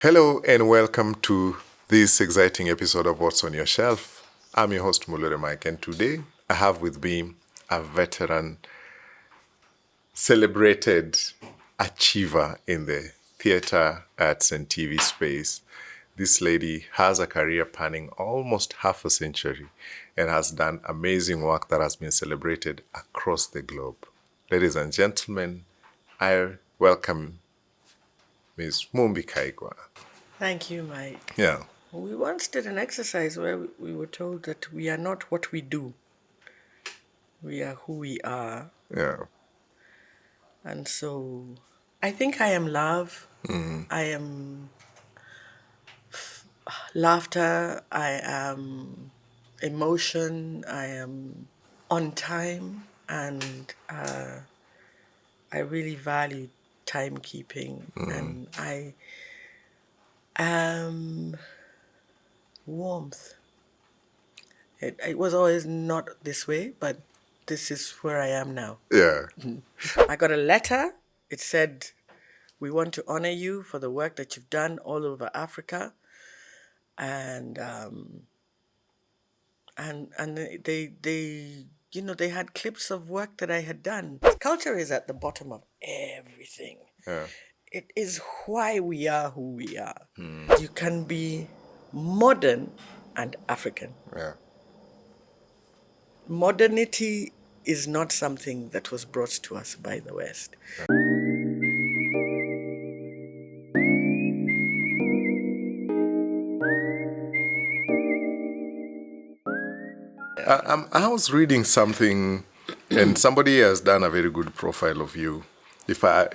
Hello and welcome to this exciting episode of What's on Your Shelf. I'm your host Mulore Mike, and today I have with me a veteran, celebrated achiever in the theater, arts and TV space. This lady has a career spanning almost half a century and has done amazing work that has been celebrated across the globe. Ladies and gentlemen, I welcome Ms. Mumbi Kaigwa. Thank you, Mike. Yeah. We once did an exercise where we were told that we are not what we do, we are who we are. Yeah. And so I think I am love, I am laughter, I am emotion, I am on time, and I really value timekeeping, and I am warmth. It was always not this way, but this is where I am now. Yeah. I got a letter. It said, "We want to honor you for the work that you've done all over Africa," and they had clips of work that I had done. Culture is at the bottom of everything. Yeah. It is why we are who we are. You can be modern and African. Yeah. Modernity is not something that was brought to us by the West. I was reading something, and somebody has done a very good profile of you. If I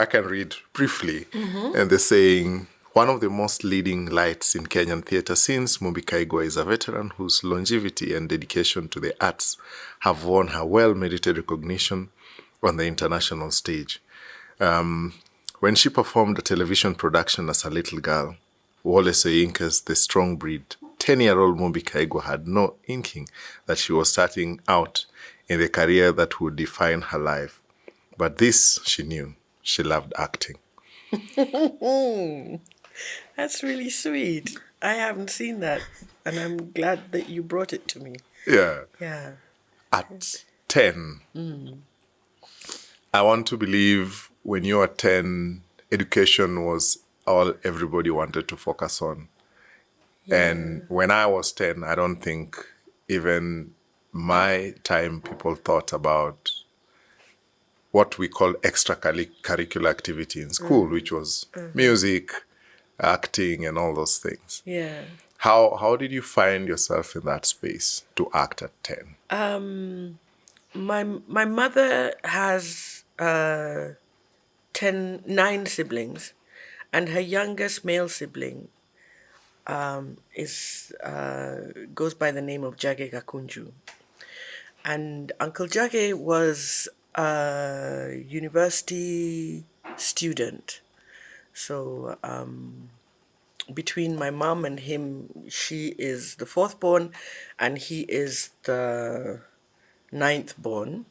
can read briefly, and they're saying one of the most leading lights in Kenyan theatre since Mumbi Kaigwa is a veteran whose longevity and dedication to the arts have won her well-merited recognition on the international stage. When she performed a television production as a little girl, Wole Soyinka's The Strong Breed, 10-year-old Mumbi Kaigwa had no inkling that she was starting out in the career that would define her life. But this she knew. She loved acting. That's really sweet. I haven't seen that, and I'm glad that you brought it to me. Yeah. Yeah. At 10, I want to believe when you were 10, education was all everybody wanted to focus on. And when I was 10, I don't think even my time people thought about what we call extracurricular activity in school, which was music, acting, and all those things. Yeah. How did you find yourself in that space to act at 10? My mother has 9 siblings, and her youngest male sibling goes by the name of Jage Gakunju. And Uncle Jage was a university student. So between my mom and him, she is the fourth born, and he is the ninth born.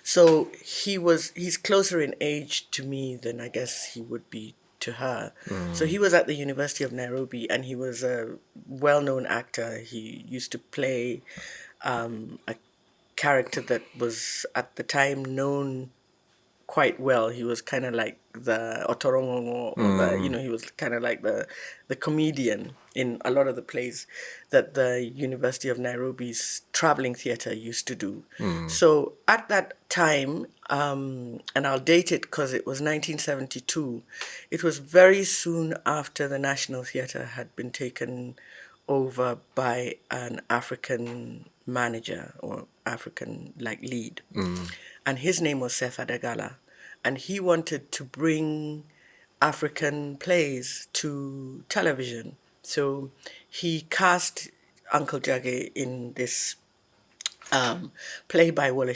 So he's closer in age to me than I guess he would be to her. So he was at the University of Nairobi, and he was a well-known actor. He used to play a character that was at the time known quite well. He was kind of like the Otorongo, or he was kind of like the comedian in a lot of the plays that the University of Nairobi's traveling theatre used to do. So at that time, and I'll date it because it was 1972, it was very soon after the National Theatre had been taken over by an African manager or African lead. And his name was Seth Adagala. And he wanted to bring African plays to television. So he cast Uncle Jage in this play by Wole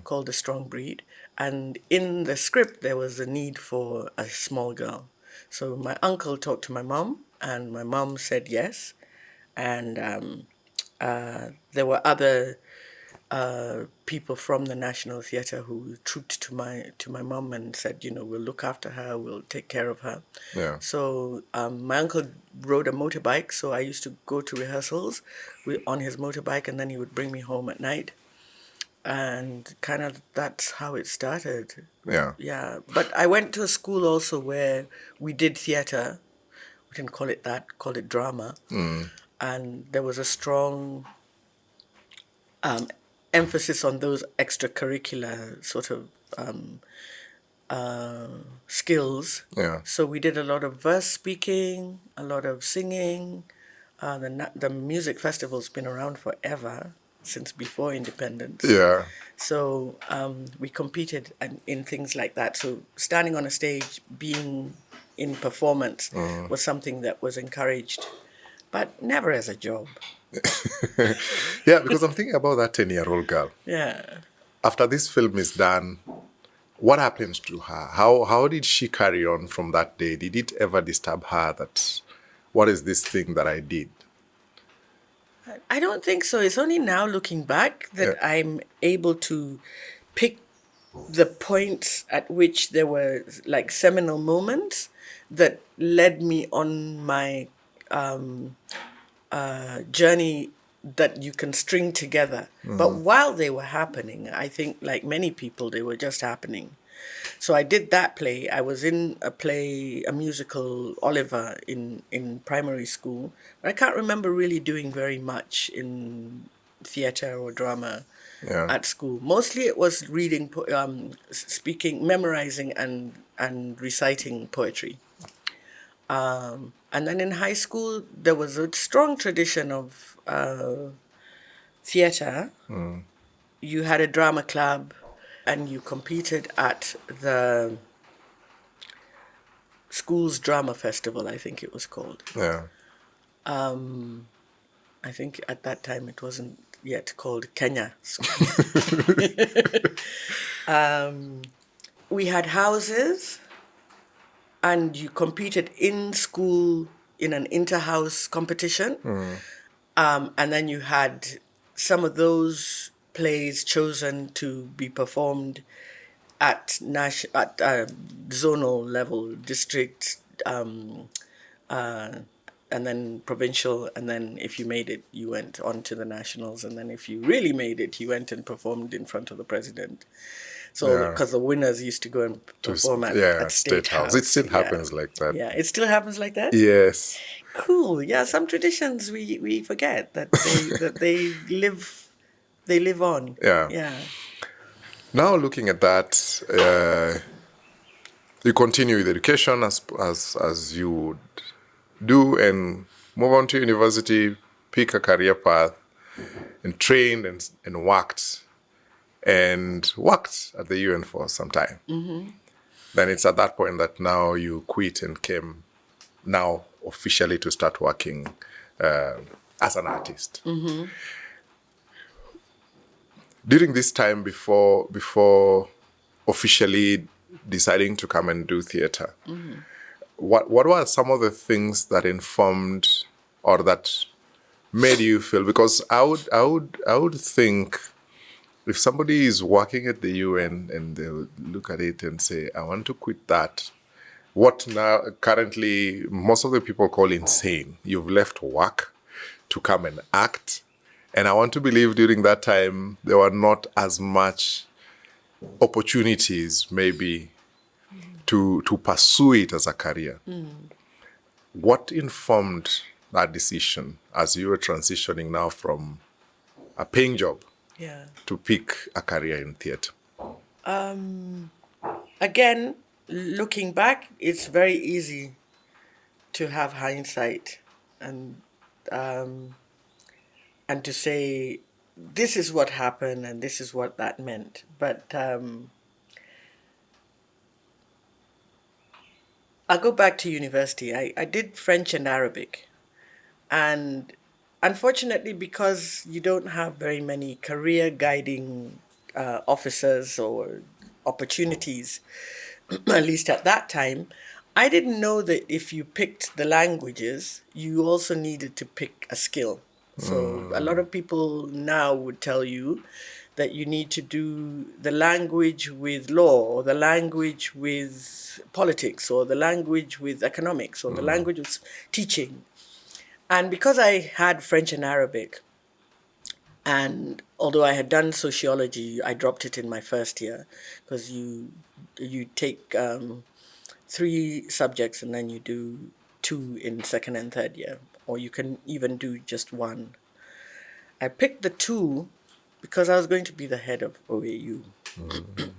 called The Strong Breed. And in the script, there was a need for a small girl. So my uncle talked to my mom, and my mom said yes. And there were other people from the National Theatre who trooped to my mom and said, we'll look after her, we'll take care of her. Yeah. So my uncle rode a motorbike, so I used to go to rehearsals on his motorbike, and then he would bring me home at night. And kind of that's how it started. Yeah. Yeah, but I went to a school also where we did theatre. We didn't call it that, called it drama. And there was a strong emphasis on those extracurricular sort of skills. Yeah. So we did a lot of verse speaking, a lot of singing. The music festival's been around forever, since before independence. Yeah. So we competed in things like that. So standing on a stage, being in performance was something that was encouraged, but never as a job. Yeah, because I'm thinking about that 10-year-old girl. Yeah. After this film is done, what happens to her? How did she carry on from that day? Did it ever disturb her that, what is this thing that I did? I don't think so. It's only now looking back that I'm able to pick the points at which there were like seminal moments that led me on my journey that you can string together. But while they were happening, I think like many people, they were just happening. So I did that play. I was in a musical, Oliver, in primary school. But I can't remember really doing very much in theatre or drama at school. Mostly it was reading, speaking, memorizing and reciting poetry. And then in high school, there was a strong tradition of theatre. You had a drama club, and you competed at the school's drama festival, I think it was called. Yeah. I think at that time it wasn't yet called Kenya. We had houses, and you competed in school in an inter-house competition. And then you had some of those plays chosen to be performed at zonal level, district, and then provincial, and then if you made it, you went on to the nationals, and then if you really made it, you went and performed in front of the president. So, because the winners used to go and perform at State House. It still happens like that. Yeah, it still happens like that? Yes. Cool. Yeah, some traditions we forget that they live on. Yeah. Yeah. Now looking at that, you continue with education as you would do, and move on to university, pick a career path, and trained and worked at the UN for some time. Then it's at that point that now you quit and came now officially to start working as an artist. During this time before officially deciding to come and do theater, what were some of the things that informed or that made you feel? Because I would think if somebody is working at the UN and they would look at it and say, I want to quit that, what now currently most of the people call insane. You've left work to come and act. And I want to believe during that time, there were not as much opportunities maybe to pursue it as a career. What informed that decision as you were transitioning now from a paying job to pick a career in theatre? Again, looking back, it's very easy to have hindsight and to say, this is what happened and this is what that meant. But I'll go back to university. I did French and Arabic. And unfortunately, because you don't have very many career guiding officers or opportunities, at least at that time, I didn't know that if you picked the languages, you also needed to pick a skill. So a lot of people now would tell you that you need to do the language with law, or the language with politics, or the language with economics, or the language with teaching. And because I had French and Arabic, and although I had done sociology, I dropped it in my first year because you take 3 subjects and then you do 2 in second and third year, or you can even do just 1. I picked the 2 because I was going to be the head of OAU,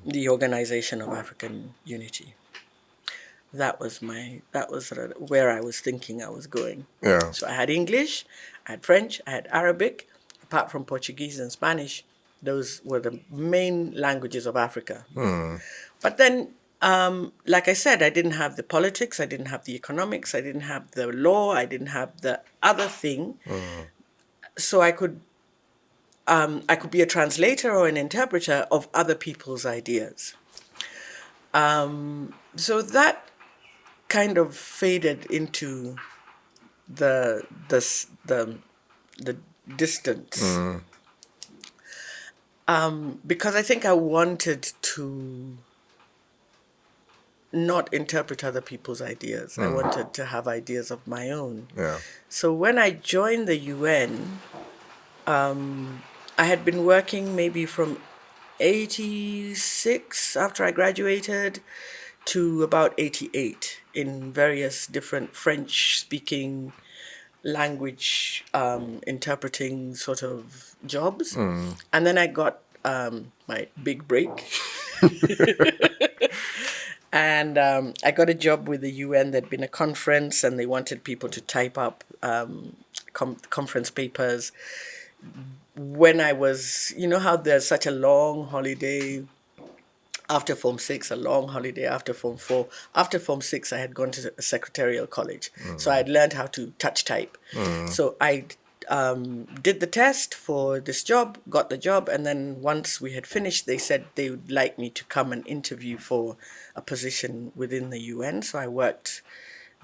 the Organization of African Unity. That was where I was thinking I was going. Yeah. So I had English, I had French, I had Arabic. Apart from Portuguese and Spanish, those were the main languages of Africa. But then, like I said, I didn't have the politics, I didn't have the economics, I didn't have the law, I didn't have the other thing. So I could be a translator or an interpreter of other people's ideas. So that kind of faded into the distance. Because I think I wanted to not interpret other people's ideas. I wanted to have ideas of my own. Yeah. So when I joined the UN, I had been working maybe from 86 after I graduated to about 88 in various different French-speaking language interpreting sort of jobs. And then I got my big break. And I got a job with the UN. There'd been a conference and they wanted people to type up conference papers. When I was, you know how there's such a long holiday after Form 6, a long holiday after Form 4. After Form 6, I had gone to a secretarial college. So I'd learned how to touch type. So I did the test for this job, got the job, and then once we had finished, they said they would like me to come and interview for a position within the UN. So I worked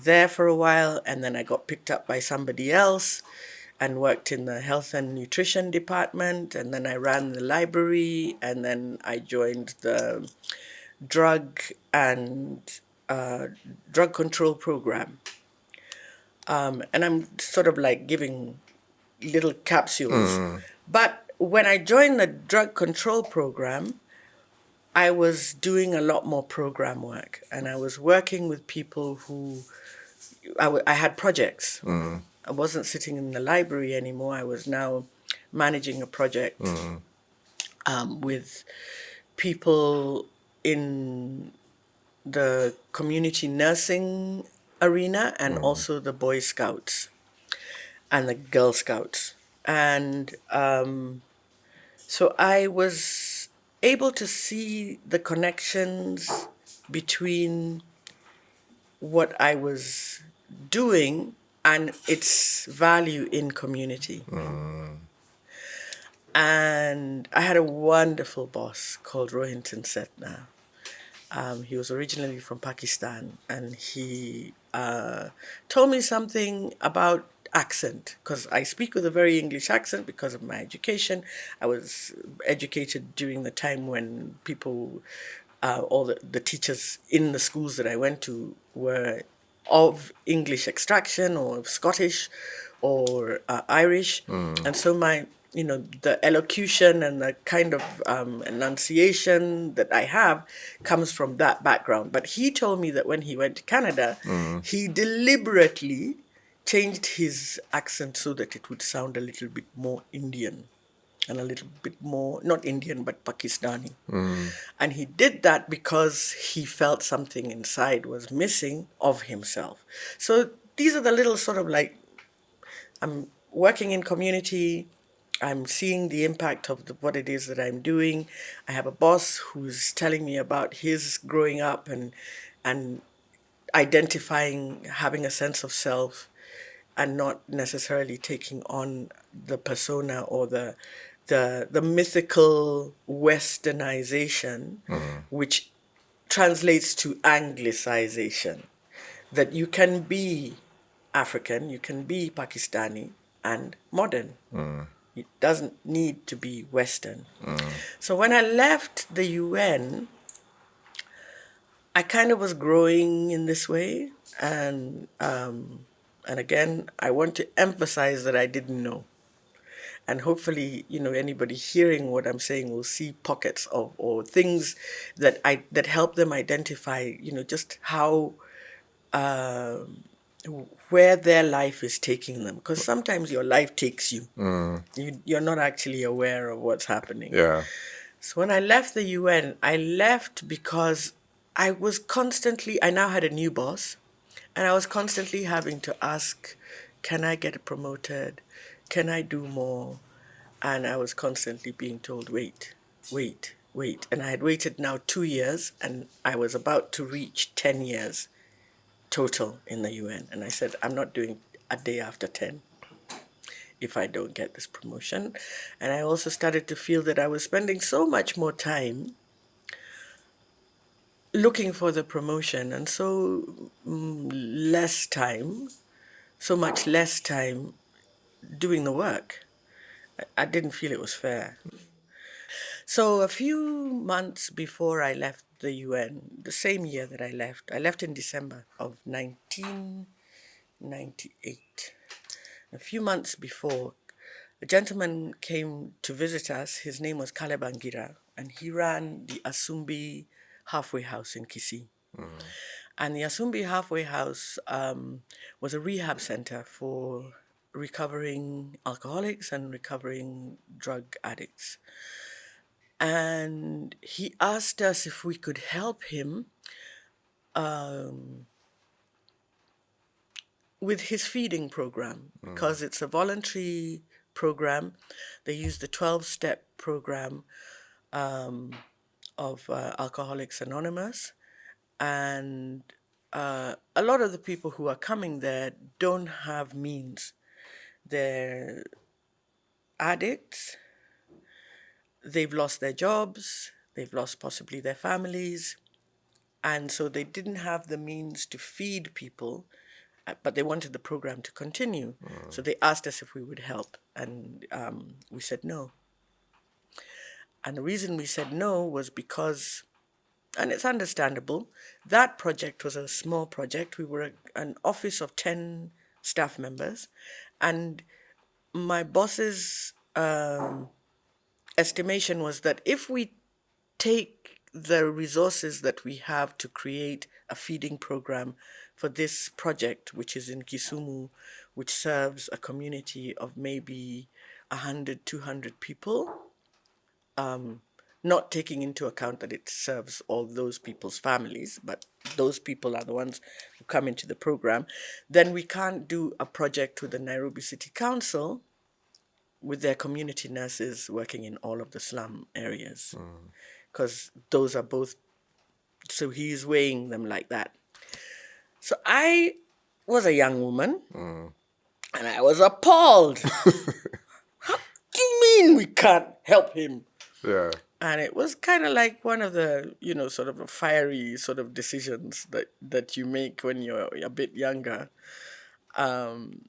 there for a while, and then I got picked up by somebody else and worked in the health and nutrition department, and then I ran the library, and then I joined the drug control program. And I'm sort of like giving little capsules. But when I joined the drug control program, I was doing a lot more program work, and I was working with people who I had projects. I wasn't sitting in the library anymore. I was now managing a project with people in the community nursing arena and also the Boy Scouts and the Girl Scouts. And so I was able to see the connections between what I was doing and its value in community. And I had a wonderful boss called Rohinton Setna. He was originally from Pakistan, and he told me something about accent, because I speak with a very English accent because of my education. I was educated during the time when people, all the teachers in the schools that I went to were of English extraction or Scottish or Irish. And so the elocution and the kind of enunciation that I have comes from that background. But he told me that when he went to Canada, he deliberately changed his accent so that it would sound a little bit more Indian and a little bit more, not Indian, but Pakistani. And he did that because he felt something inside was missing of himself. So these are the little sort of like, I'm working in community, I'm seeing the impact of what it is that I'm doing. I have a boss who's telling me about his growing up and identifying, having a sense of self, and not necessarily taking on the persona or the mythical westernization, which translates to anglicization. That you can be African, you can be Pakistani, and modern. It doesn't need to be Western. So when I left the UN, I kind of was growing in this way, and again, I want to emphasize that I didn't know, and hopefully, anybody hearing what I'm saying will see pockets of or things that help them identify, just how where their life is taking them, because sometimes your life takes you. You're not actually aware of what's happening. Yeah. So when I left the UN, I left because I now had a new boss, and I was constantly having to ask, can I get promoted? Can I do more? And I was constantly being told, wait, wait, wait. And I had waited now 2 years, and I was about to reach 10 years total in the UN. And I said, I'm not doing a day after 10 if I don't get this promotion. And I also started to feel that I was spending so much more time looking for the promotion, and so much less time doing the work. I didn't feel it was fair. So a few months before I left the UN, the same year that I left in December of 1998. A few months before, a gentleman came to visit us. His name was Caleb Angira, and he ran the Asumbi Halfway House in Kisii. And the Asumbi Halfway House was a rehab center for recovering alcoholics and recovering drug addicts. And he asked us if we could help him with his feeding program, because it's a voluntary program. They use the 12-step program of Alcoholics Anonymous. And a lot of the people who are coming there don't have means. They're addicts, they've lost their jobs, they've lost possibly their families, and so they didn't have the means to feed people, but they wanted the program to continue. So they asked us if we would help, and we said no. And the reason we said no was because, and it's understandable, that project was a small project. We were an office of 10 staff members, and my boss's estimation was that if we take the resources that we have to create a feeding program for this project, which is in Kisumu, which serves a community of maybe 100, 200 people, not taking into account that it serves all those people's families, but those people are the ones who come into the program, then we can't do a project with the Nairobi City Council with their community nurses working in all of the slum areas. Because those are both, so he's weighing them like that. So I was a young woman, and I was appalled. How do you mean we can't help him? Yeah. And it was kind of like one of the, sort of a fiery sort of decisions that you make when you're a bit younger. And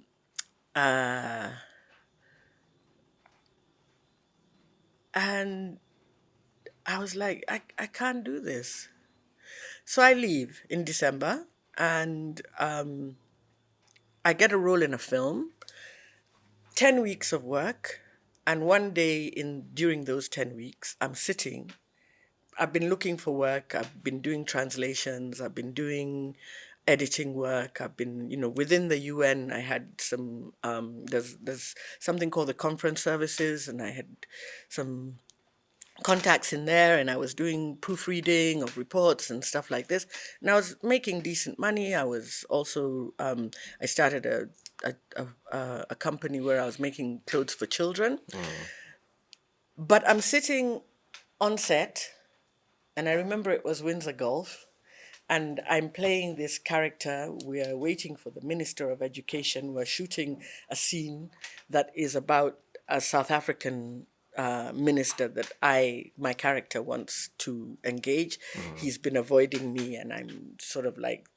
I was like, I can't do this. So I leave in December, and I get a role in a film, 10 weeks of work, and one day during those 10 weeks, I'm sitting. I've been looking for work. I've been doing translations. I've been doing editing work. I've been, within the UN, I had some, there's something called the conference services, and I had some contacts in there, and I was doing proofreading of reports and stuff like this. And I was making decent money. I was also, I started a company where I was making clothes for children. But I'm sitting on set, and I remember it was Windsor Golf, and I'm playing this character. We are waiting for the Minister of Education. We're shooting a scene that is about a South African minister that my character wants to engage. He's been avoiding me, and I'm sort of like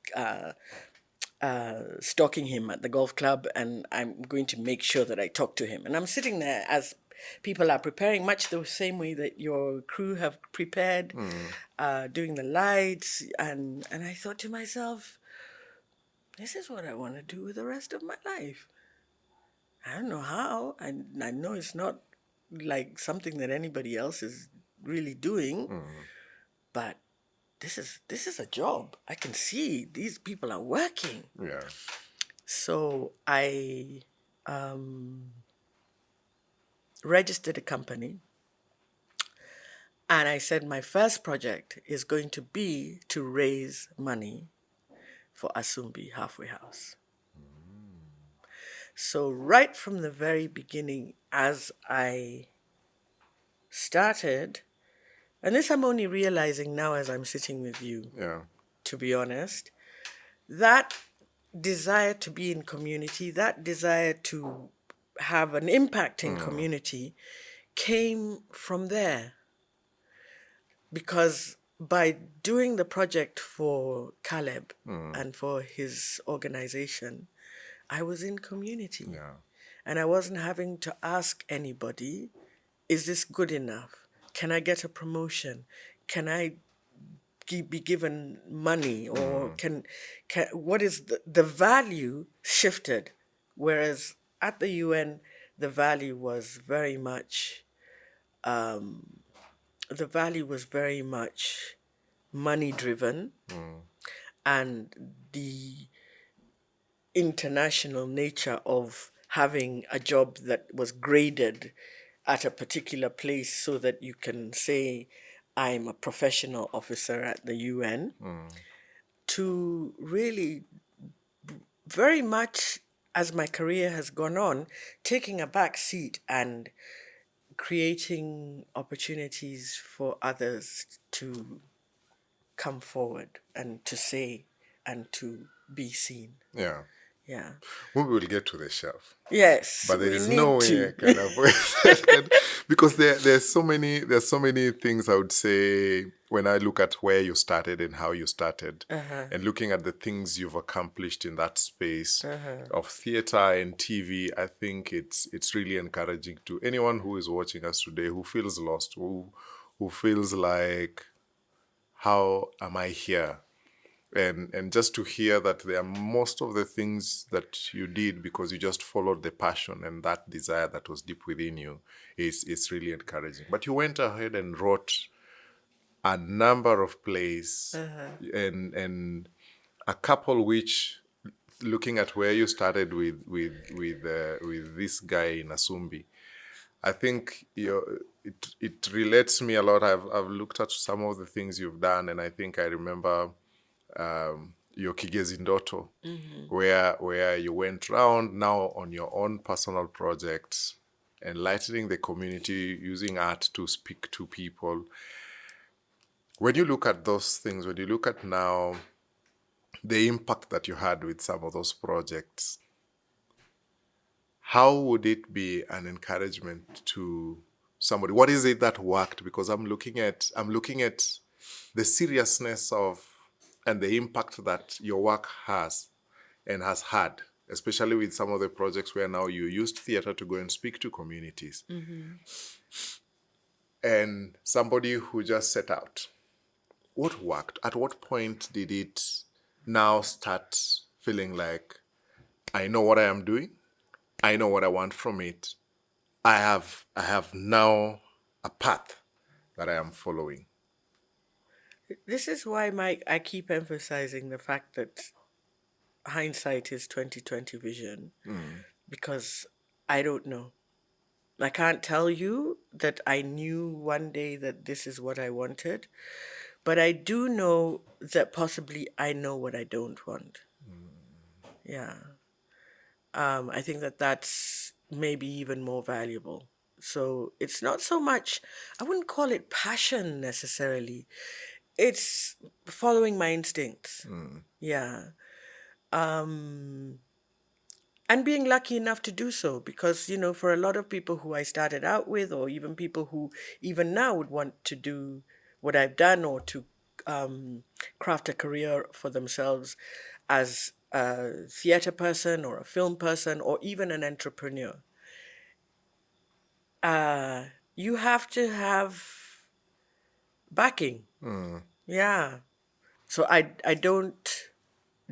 stalking him at the golf club, and I'm going to make sure that I talk to him. And I'm sitting there as people are preparing, much the same way that your crew have prepared, doing the lights, and I thought to myself, this is what I want to do with the rest of my life. I don't know how. I know it's not like something that anybody else is really doing, but this is a job. I can see these people are working. Yeah. So I registered a company, and I said my first project is going to be to raise money for Asumbi Halfway House. So right from the very beginning, as I started, and this I'm only realizing now as I'm sitting with you, Yeah. to be honest, that desire to be in community, that desire to have an impact in community came from there. Because by doing the project for Caleb and for his organization, I was in community. Yeah. And I wasn't having to ask anybody, is this good enough? Can I get a promotion? Can I be given money? Or can what is the value shifted? Whereas at the UN, the value was very much money driven, and the international nature of having a job that was graded at a particular place so that you can say, I'm a professional officer at the UN, to really very much, as my career has gone on, taking a back seat and creating opportunities for others to come forward and to say and to be seen. Yeah. Yeah. We will get to the shelf. Yes, But there we is need no way to. I can avoid that. Because there's so many things I would say when I look at where you started and how you started, and looking at the things you've accomplished in that space of theater and TV. I think it's really encouraging to anyone who is watching us today, who feels lost, who feels like, how am I here? And just to hear that there are most of the things that you did because you just followed the passion and that desire that was deep within you is really encouraging. But you went ahead and wrote a number of plays, and a couple which, looking at where you started with this guy in Asumbi, I think it relates me a lot. I've looked at some of the things you've done, and I think I remember your Kigezi Ndoto, where you went round now on your own personal projects, enlightening the community, using art to speak to people. When you look at those things, when you look at now the impact that you had with some of those projects, how would it be an encouragement to somebody? What is it that worked? Because I'm looking at the seriousness of and the impact that your work has and has had, especially with some of the projects where now you used theater to go and speak to communities. And somebody who just set out. What worked? At what point did it now start feeling like, I know what I am doing, I know what I want from it, I have now a path that I am following? This is why, Mike, I keep emphasizing the fact that hindsight is 2020 vision, because I don't know. I can't tell you that I knew one day that this is what I wanted, but I do know that possibly I know what I don't want. Yeah. I think that that's maybe even more valuable. So it's not so much, I wouldn't call it passion necessarily. It's following my instincts. Yeah. And being lucky enough to do so, because, for a lot of people who I started out with, or even people who even now would want to do what I've done, or to craft a career for themselves as a theater person or a film person or even an entrepreneur, you have to have backing. Yeah. So I don't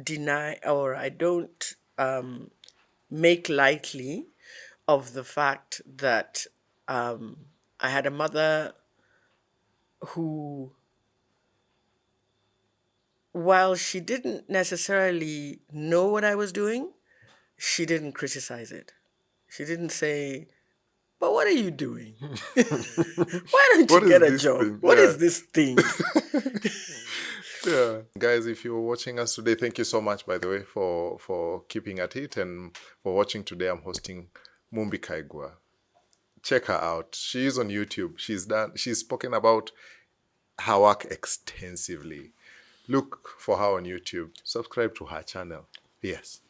deny, or I don't make lightly of the fact that I had a mother who, while she didn't necessarily know what I was doing, she didn't criticize it. She didn't say, "But what are you doing? Why don't you What is get a this job? thing? What Yeah. is this thing?" Yeah. Guys, if you're watching us today, thank you so much, by the way, for keeping at it and for watching today. I'm hosting Mumbi Kaigwa. Check her out. She is on YouTube. She's spoken about her work extensively. Look for her on YouTube. Subscribe to her channel. Yes.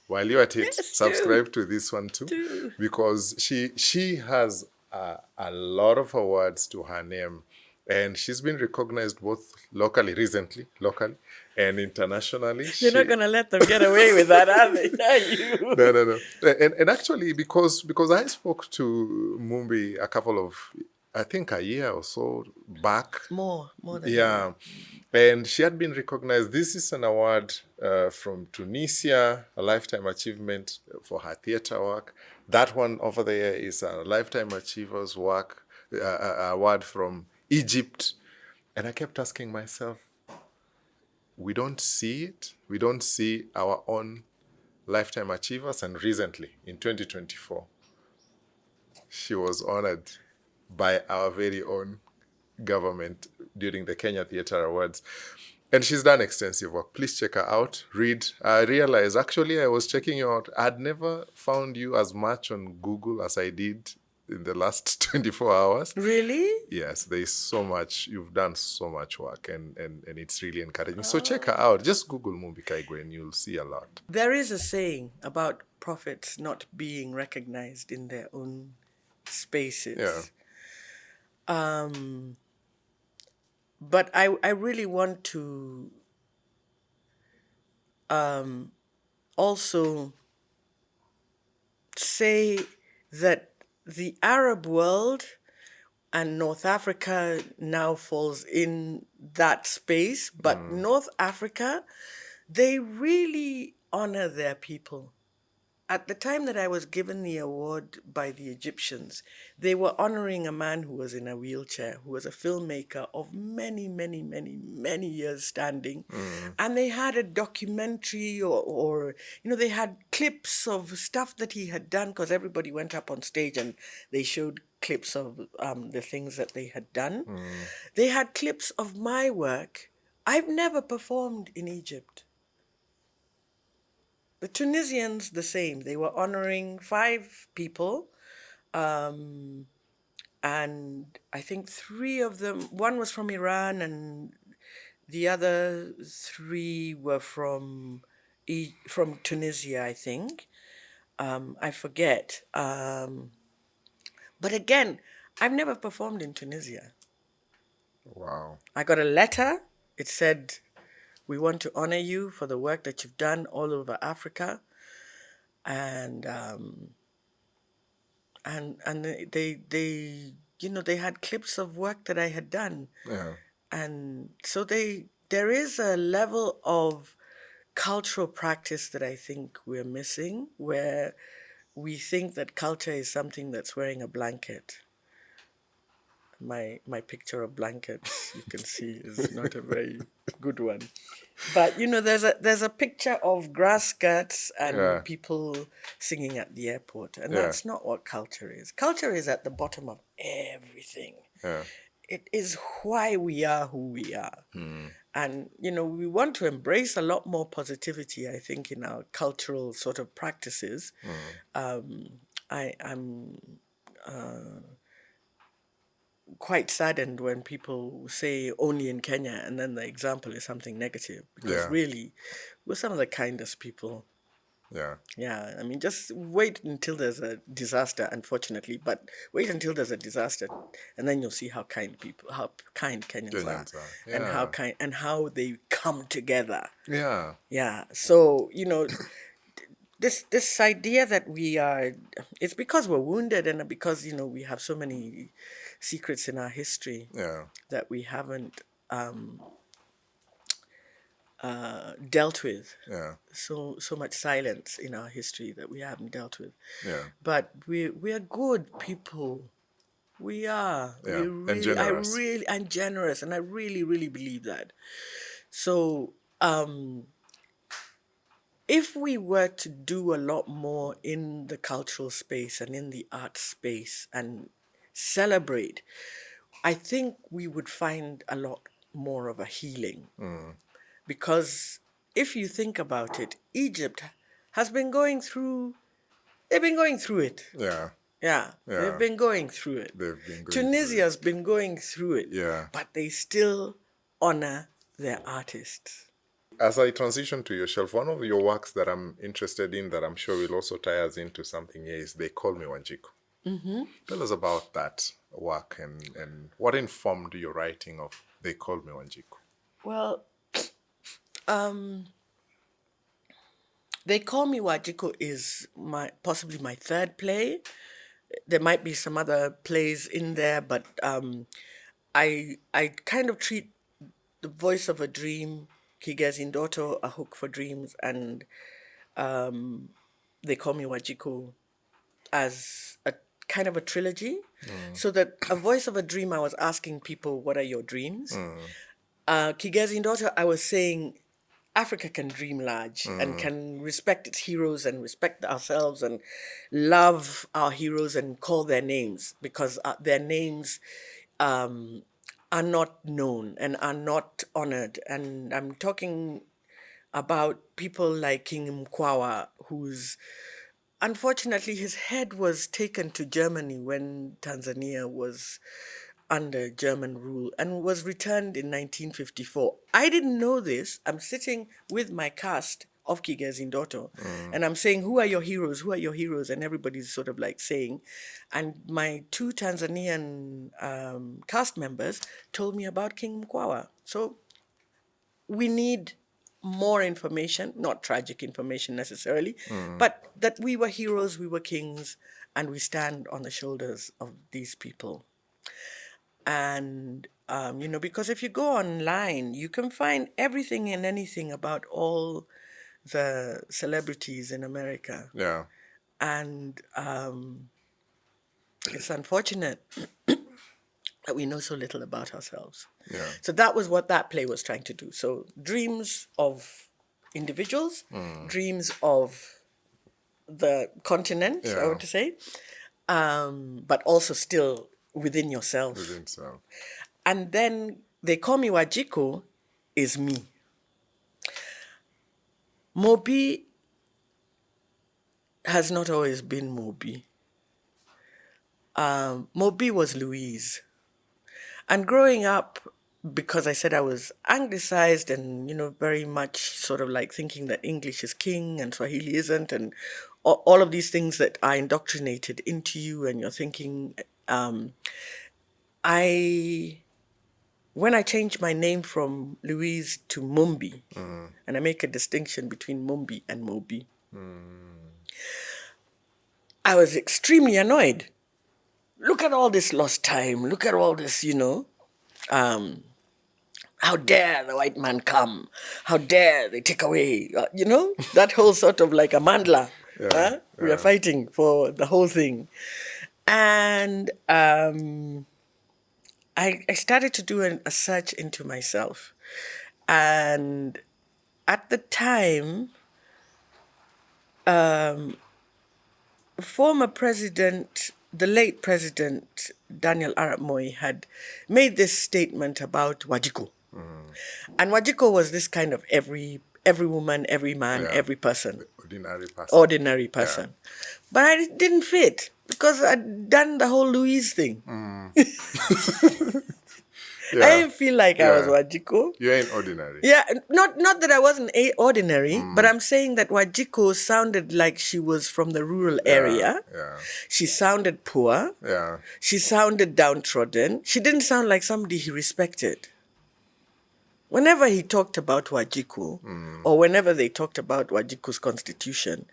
While you're at it, Yes, subscribe to this one too, do. because she has a lot of awards to her name, and she's been recognized both locally, and internationally. You're not gonna let them get away with that, are they? Are you? No. And actually, because I spoke to Mumbi a couple of, I think a year or so back. More than a Yeah. And she had been recognized. This is an award from Tunisia, a lifetime achievement for her theater work. That one over there is a lifetime achievers work award from Egypt. And I kept asking myself, we don't see it. We don't see our own lifetime achievers. And recently, in 2024, she was honored by our very own government during the Kenya Theatre Awards. And she's done extensive work. Please check her out. Read. I realized, actually, I was checking you out. I'd never found you as much on Google as I did in the last 24 hours. Really? Yes, there's so much. You've done so much work, and it's really encouraging. So check her out. Just Google Mumbi Kaigwa and you'll see a lot. There is a saying about prophets not being recognized in their own spaces. Yeah. But I really want to also say that the Arab world and North Africa now falls in that space, but North Africa, they really honor their people. At the time that I was given the award by the Egyptians, they were honoring a man who was in a wheelchair, who was a filmmaker of many years standing. And they had a documentary or they had clips of stuff that he had done, because everybody went up on stage and they showed clips of the things that they had done. They had clips of my work. I've never performed in Egypt. The Tunisians, the same. They were honoring 5 people. And I think 3 of them, one was from Iran and the other 3 were from Tunisia, I think. I forget. But again, I've never performed in Tunisia. Wow. I got a letter. It said, "We want to honor you for the work that you've done all over Africa." And they had clips of work that I had done. Yeah. And so there is a level of cultural practice that I think we're missing, where we think that culture is something that's wearing a blanket. My picture of blankets, you can see, is not a very good one. But there's a picture of grass skirts and Yeah. people singing at the airport, and Yeah. that's not what culture is. Culture is at the bottom of everything. Yeah. It is why we are who we are. And we want to embrace a lot more positivity, I think, in our cultural sort of practices. I'm quite saddened when people say only in Kenya and then the example is something negative, because Yeah. really we're some of the kindest people Yeah. Yeah, I mean, just wait until there's a disaster, unfortunately, but wait until there's a disaster, and then you'll see how kind Kenyans are, Kenyans are. and Yeah. how they come together. Yeah. Yeah, so this idea that we are, it's because we're wounded, and because we have so many secrets in our history Yeah. that we haven't dealt with. Yeah. So much silence in our history that we haven't dealt with. Yeah. But we are good people. We are. We Yeah. And really, I generous. really, and generous, and I really, really believe that. So, if we were to do a lot more in the cultural space and in the art space and celebrate, I think we would find a lot more of a healing. Because if you think about it, Egypt has been going through, they've been going through it. Yeah. Yeah, they've Yeah. been going through it. They've been going Tunisia's been going through it. Yeah. But they still honor their artists. As I transition to your shelf, one of your works that I'm interested in that I'm sure will also tie us into something here is They Call Me Wanjiku. Tell us about that work and what informed your writing of They Call Me Wanjiku. Well, They Call Me Wajiko is possibly my third play. There might be some other plays in there, but I kind of treat The Voice of a Dream, Kigezi Ndoto, A Hook for Dreams, and They Call Me Wajiko as a kind of a trilogy. So that A Voice of a Dream, I was asking people, what are your dreams? Kigezi Ndoto, I was saying Africa can dream large and can respect its heroes and respect ourselves and love our heroes and call their names, because their names are not known and are not honored. And I'm talking about people like King Mkwawa, who's unfortunately his head was taken to Germany when Tanzania was under German rule and was returned in 1954. I didn't know this. I'm sitting with my cast of Kigezi Ndoto and I'm saying, who are your heroes? Who are your heroes? And everybody's sort of like saying, and my two Tanzanian cast members told me about King Mkwawa. So we need more information, not tragic information necessarily, but that we were heroes, we were kings, and we stand on the shoulders of these people. And, because if you go online, you can find everything and anything about all the celebrities in America. Yeah. And it's unfortunate that we know so little about ourselves. Yeah. So that was what that play was trying to do. So dreams of individuals, dreams of the continent, I want to say, but also still within yourself. Within self. And then They Call Me Wajiko is me. Mobi has not always been Mobi. Mobi was Louise. And growing up, because I said I was anglicized and, very much sort of like thinking that English is king and Swahili isn't, and all of these things that are indoctrinated into you and you're thinking, when I changed my name from Louise to Mumbi, and I make a distinction between Mumbi and Mobi, I was extremely annoyed. Look at all this lost time. Look at all this, how dare the white man come? How dare they take away, that whole sort of like a mandla. We are fighting for the whole thing. And I started to do a search into myself. And at the time, former president, the late president, Daniel Arap Moi, had made this statement about Wajiko. And Wajiko was this kind of every woman, every man, every person. Ordinary person. Ordinary person. Yeah. But I didn't fit because I'd done the whole Louise thing. I didn't feel like I was Yeah. Wajiko. You ain't ordinary. Yeah, not that I wasn't ordinary, but I'm saying that Wajiko sounded like she was from the rural area. Yeah. She sounded poor. Yeah. She sounded downtrodden. She didn't sound like somebody he respected. Whenever he talked about Wajiko, or whenever they talked about Wajiko's constitution,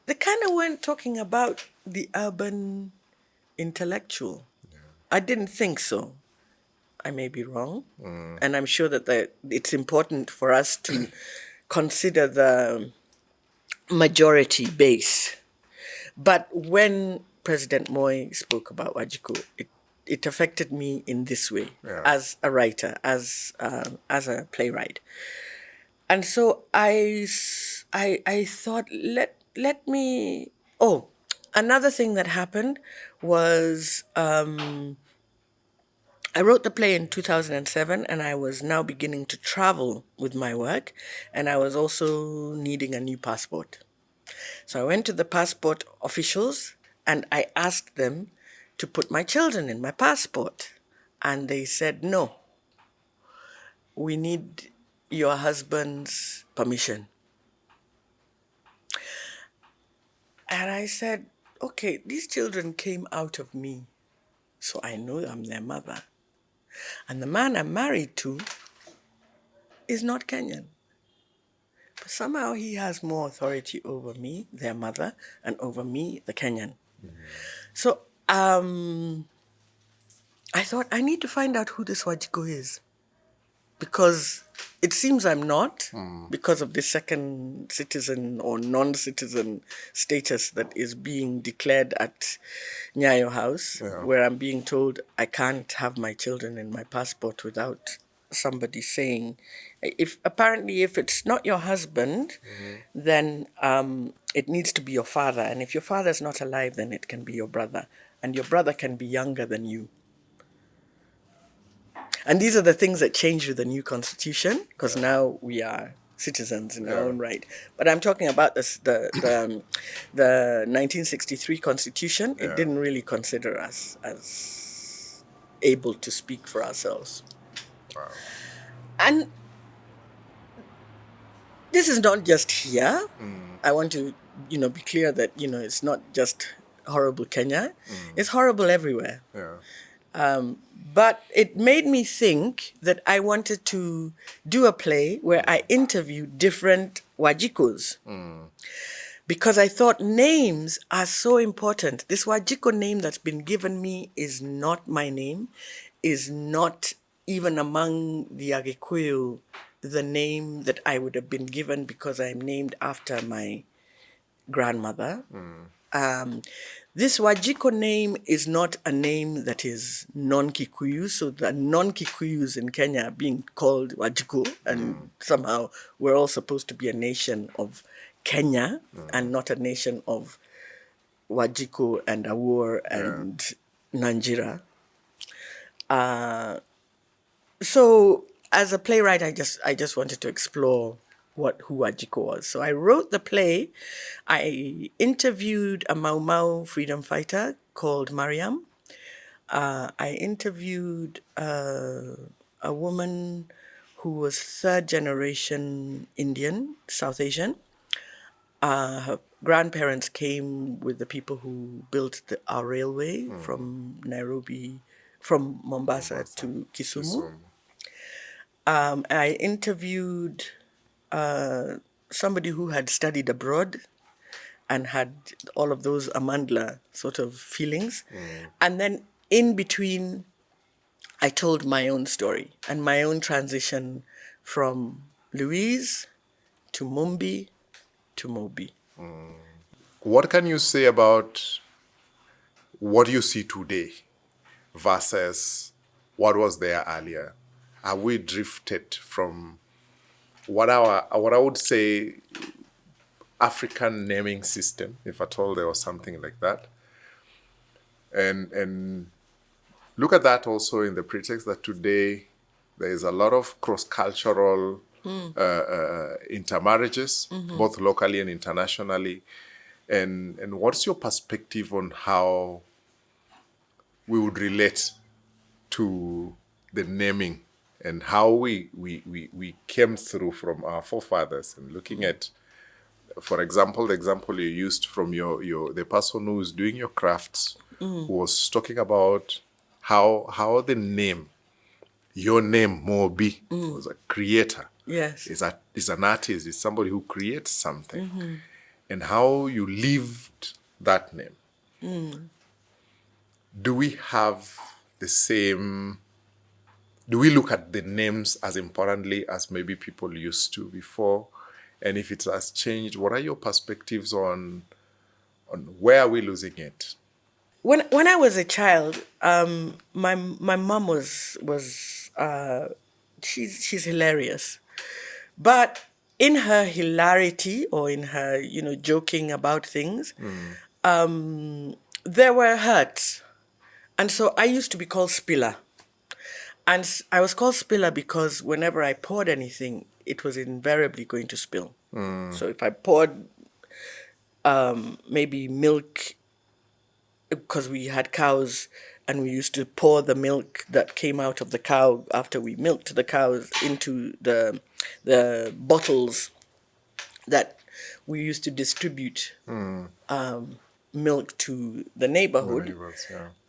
they kind of weren't talking about the urban intellectual. I didn't think so. I may be wrong. And I'm sure that it's important for us to consider the majority base. But when President Moi spoke about Wajiko, it affected me in this way, as a writer, as a playwright. And so I thought, let me... Oh, another thing that happened was... I wrote the play in 2007, and I was now beginning to travel with my work, and I was also needing a new passport. So I went to the passport officials, and I asked them to put my children in my passport. And they said, no, we need your husband's permission. And I said, okay, these children came out of me, so I know I'm their mother. And the man I'm married to is not Kenyan. But somehow he has more authority over me, their mother, and over me, the Kenyan. So I thought, I need to find out who this Wajiko is. Because it seems I'm not, because of the second citizen or non-citizen status that is being declared at Nyayo House, where I'm being told I can't have my children in my passport without somebody saying, if it's not your husband, then it needs to be your father. And if your father's not alive, then it can be your brother. And your brother can be younger than you. And these are the things that changed with the new constitution, because now we are citizens in our own right. But I'm talking about the 1963 constitution. It didn't really consider us as able to speak for ourselves. Wow. And this is not just here. I want to, be clear that, it's not just horrible Kenya. It's horrible everywhere. Yeah. But it made me think that I wanted to do a play where I interviewed different Wajikos. Because I thought names are so important. This Wajiko name that's been given me is not my name, is not even among the Agikuyu the name that I would have been given because I'm named after my grandmother. This Wajiko name is not a name that is non-Kikuyu, so the non-Kikuyus in Kenya are being called Wajiko, and somehow we're all supposed to be a nation of Kenya and not a nation of Wajiko and Awor and Nanjira. So as a playwright, I just wanted to explore who Wajiko was. So I wrote the play. I interviewed a Mau Mau freedom fighter called Mariam. I interviewed a woman who was third generation Indian, South Asian. Her grandparents came with the people who built our railway from Mombasa to Kisumu. I interviewed somebody who had studied abroad and had all of those Amandla sort of feelings. And then in between, I told my own story and my own transition from Louise to Mumbi to Mobi. What can you say about what you see today versus what was there earlier? Have we drifted from what I would say African naming system, if at all there was something like that, and look at that also in the pretext that today there is a lot of cross-cultural intermarriages, both locally and internationally, and what's your perspective on how we would relate to the naming and how we came through from our forefathers, and looking at, for example, the example you used from the person who is doing your crafts, who was talking about how the name, your name, Mobi, was a creator. Yes. Is an artist, is somebody who creates something. And how you lived that name. Do we have the same, do we look at the names as importantly as maybe people used to before? And if it has changed, what are your perspectives on where are we losing it? When I was a child, my mom was she's hilarious, but in her hilarity, or in her joking about things, there were hurts, and so I used to be called Spiller, and I was called Spiller because whenever I poured anything, it was invariably going to spill. So if I poured maybe milk, because we had cows, and we used to pour the milk that came out of the cow after we milked the cows into the bottles that we used to distribute milk to the neighborhood.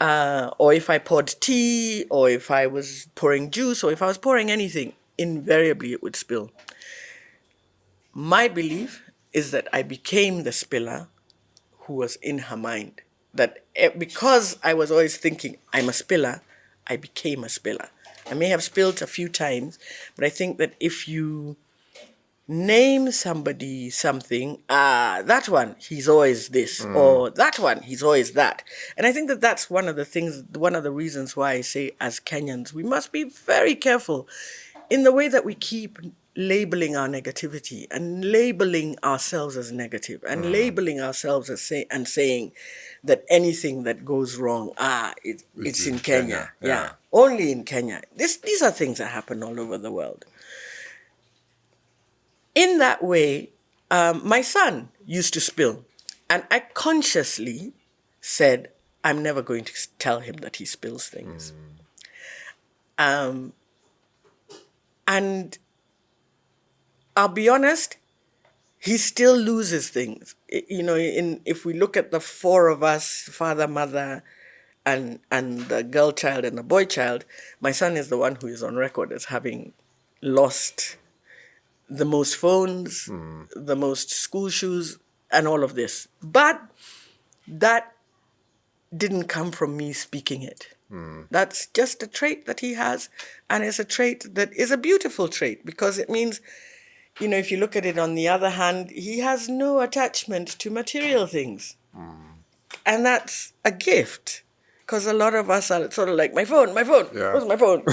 Or if I poured tea, or if I was pouring juice, or if I was pouring anything, invariably it would spill. My belief is that I became the spiller who was in her mind. That because I was always thinking, I'm a spiller, I became a spiller. I may have spilled a few times, but I think that if you name somebody something, that one, he's always this, or that one, he's always that. And I think that that's one of the reasons why I say, as Kenyans, we must be very careful in the way that we keep labeling our negativity, and labeling ourselves as negative, and labeling ourselves as saying that anything that goes wrong, it's in Kenya. Yeah. Only in Kenya. These are things that happen all over the world. In that way, my son used to spill, and I consciously said, I'm never going to tell him that he spills things. And I'll be honest, he still loses things. If we look at the four of us, father, mother, and the girl child and the boy child, my son is the one who is on record as having lost the most phones, the most school shoes, and all of this. But that didn't come from me speaking it. That's just a trait that he has, and it's a trait that is a beautiful trait, because it means, if you look at it on the other hand, he has no attachment to material things. And that's a gift, because a lot of us are sort of like, my phone, where's my phone?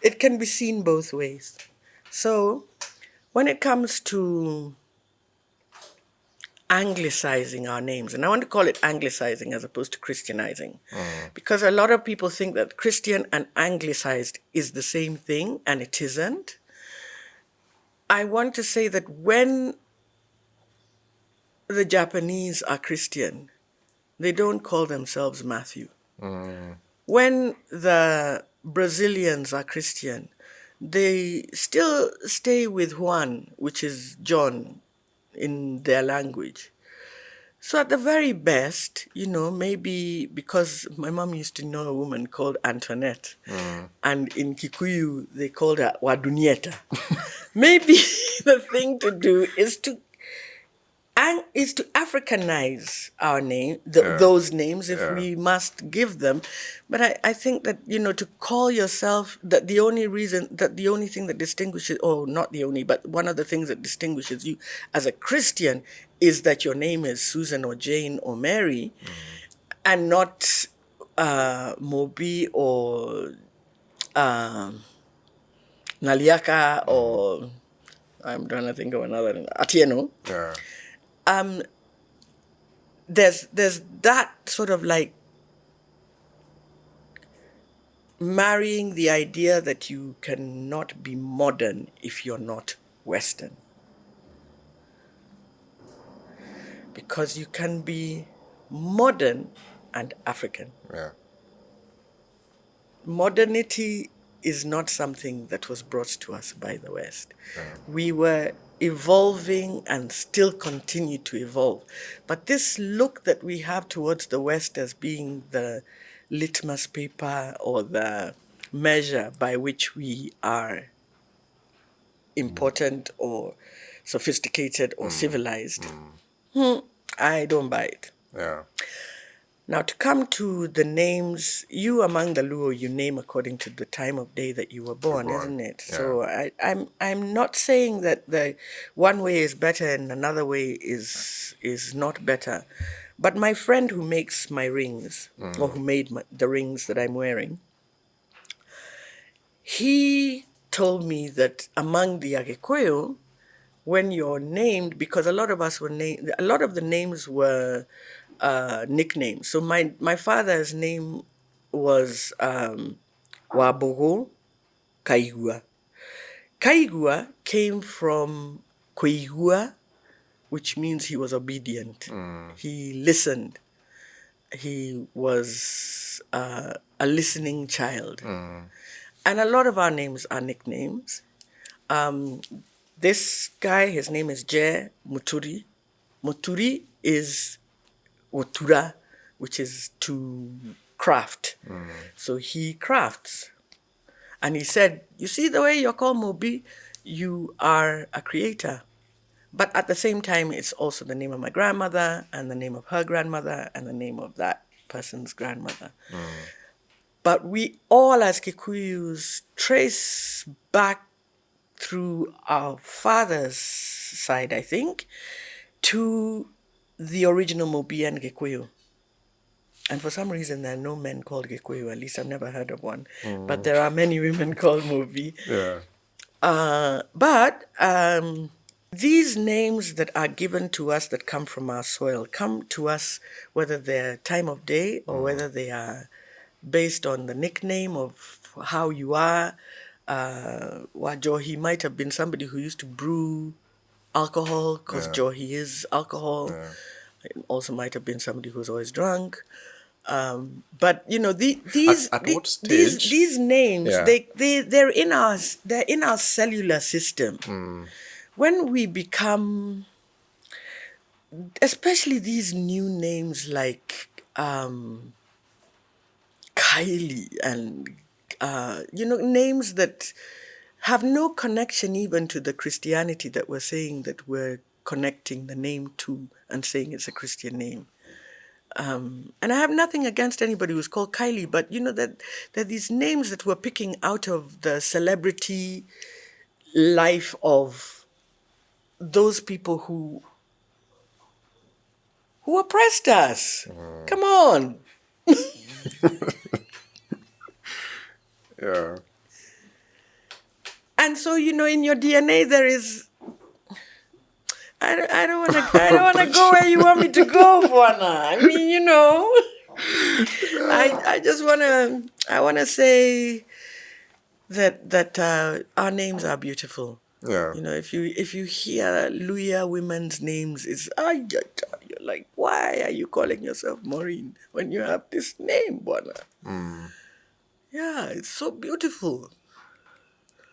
It can be seen both ways. So when it comes to anglicizing our names, and I want to call it anglicizing as opposed to Christianizing, because a lot of people think that Christian and anglicized is the same thing, and it isn't. I want to say that when the Japanese are Christian, they don't call themselves Matthew. When the Brazilians are Christian, they still stay with Juan, which is John in their language. So at the very best, maybe because my mom used to know a woman called Antoinette, and in Kikuyu they called her Wadunieta. Maybe the thing to do is to Africanize our name, those names, if we must give them. But I think that, to call yourself, that the only thing that distinguishes, or not the only, but one of the things that distinguishes you as a Christian is that your name is Susan or Jane or Mary, and not Mobi or Naliaka or, I'm trying to think of another, Atieno. There's that sort of like marrying the idea that you cannot be modern if you're not Western. Because you can be modern and African. Yeah. modernity is not something that was brought to us by the West. We were evolving and still continue to evolve. But this look that we have towards the West as being the litmus paper or the measure by which we are important or sophisticated or civilized, I don't buy it. Yeah. Now, to come to the names, you among the Luo, you name according to the time of day that you were born, isn't it? Yeah. So I'm not saying that the one way is better and another way is not better. But my friend who makes my rings, or who made the rings that I'm wearing, he told me that among the Agikuyu, when you're named, because a lot of us were named, a lot of the names were nicknames. So my father's name was Wabogo Kaigwa. Kaigwa came from Kuigwa, which means he was obedient. He listened. He was a listening child. And a lot of our names are nicknames. This guy, his name is Je Muturi. Muturi is Otura, which is to craft. So he crafts. And he said, you see the way you're called Mobi, you are a creator. But at the same time, it's also the name of my grandmother and the name of her grandmother and the name of that person's grandmother. But we all as Kikuyus trace back through our father's side, I think, to the original Mobi and Gikuyu. And for some reason, there are no men called Gikuyu. At least I've never heard of one. But there are many women called Mobi. Yeah. But these names that are given to us that come from our soil come to us whether they're time of day or whether they are based on the nickname of how you are. Wajohi might have been somebody who used to brew alcohol because Johi is alcohol. It also might have been somebody who's always drunk. But you know these At what stage? these names Yeah. they're in our cellular system. When we become, especially these new names like Kylie and names that have no connection even to the Christianity that we're saying that we're connecting the name to and saying it's a Christian name. And I have nothing against anybody who's called Kylie, but you know that these names that we're picking out of the celebrity life of those people who oppressed us. Come on. Yeah. And so, you know, in your DNA there is I don't wanna go where you want me to go, Buana. I mean, you know. I wanna say that our names are beautiful. Yeah. You know, if you hear Luya women's names, it's you're like, why are you calling yourself Maureen when you have this name, Buana? Yeah, it's so beautiful.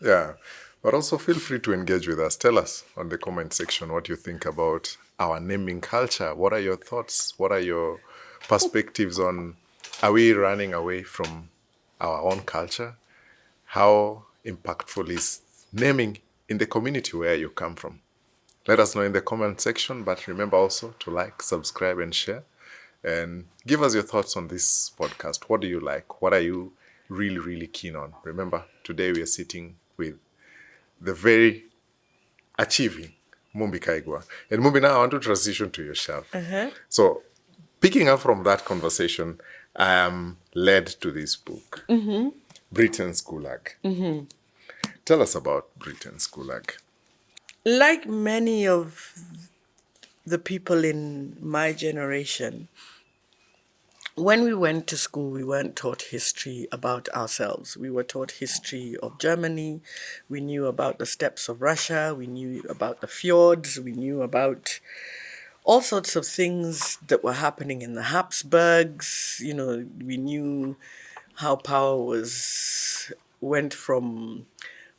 Yeah. But also feel free to engage with us. Tell us on the comment section what you think about our naming culture. What are your thoughts? What are your perspectives on, are we running away from our own culture? How impactful is naming in the community where you come from? Let us know in the comment section, but remember also to like, subscribe, and share. And give us your thoughts on this podcast. What do you like? What are you really, really keen on? Remember, today we are sitting with the very achieving Mumbi Kaigwa. And Mumbi, now I want to transition to yourself. So, picking up from that conversation, I am led to this book, Britain's Gulag. Tell us about Britain's Gulag. Like many of the people in my generation, when we went to school, we weren't taught history about ourselves. We were taught history of Germany. We knew about the steppes of Russia. We knew about the fjords. We knew about all sorts of things that were happening in the Habsburgs. You know, we knew how power went from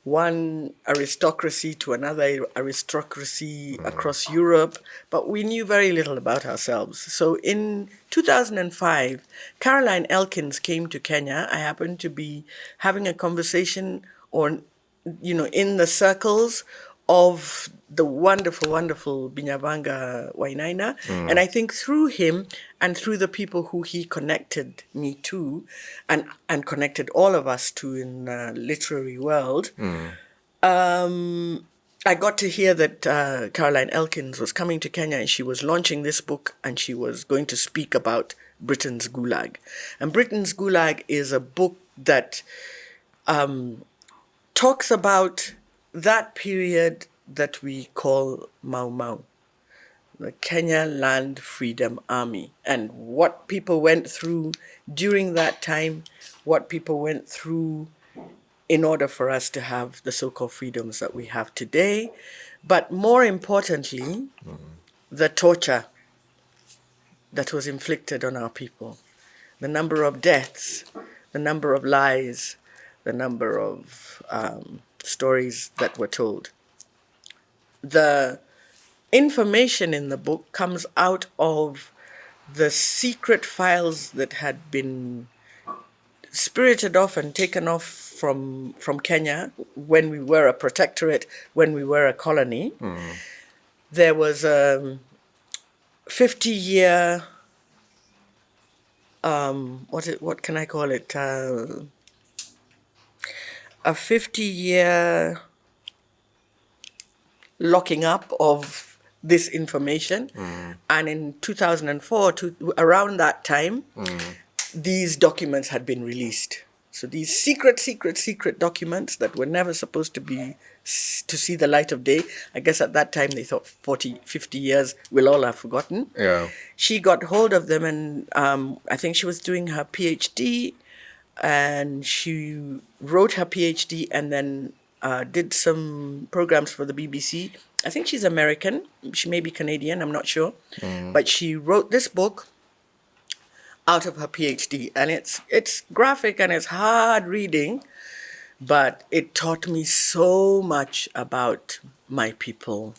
one aristocracy to another aristocracy across Europe, but we knew very little about ourselves. So in 2005, Caroline Elkins came to Kenya. I happened to be having a conversation in the circles of the wonderful, wonderful Binyavanga Wainaina. And I think through him and through the people who he connected me to and connected all of us to in the literary world, I got to hear that Caroline Elkins was coming to Kenya and she was launching this book and she was going to speak about Britain's Gulag. And Britain's Gulag is a book that talks about that period that we call Mau Mau, the Kenya Land Freedom Army, and what people went through during that time, what people went through in order for us to have the so-called freedoms that we have today. But more importantly, the torture that was inflicted on our people, the number of deaths, the number of lies, the number of stories that were told. The information in the book comes out of the secret files that had been spirited off and taken off from Kenya when we were a protectorate, when we were a colony. There was a 50-year, what can I call it? A 50-year locking up of this information. And in 2004, around that time, these documents had been released. So these secret documents that were never supposed to see the light of day. I guess at that time they thought 40, 50 years we'll all have forgotten. Yeah. She got hold of them and I think she was doing her PhD and she wrote her PhD and then did some programs for the BBC. I think she's American. She may be Canadian, I'm not sure. But she wrote this book out of her PhD. And it's graphic and it's hard reading, but it taught me so much about my people,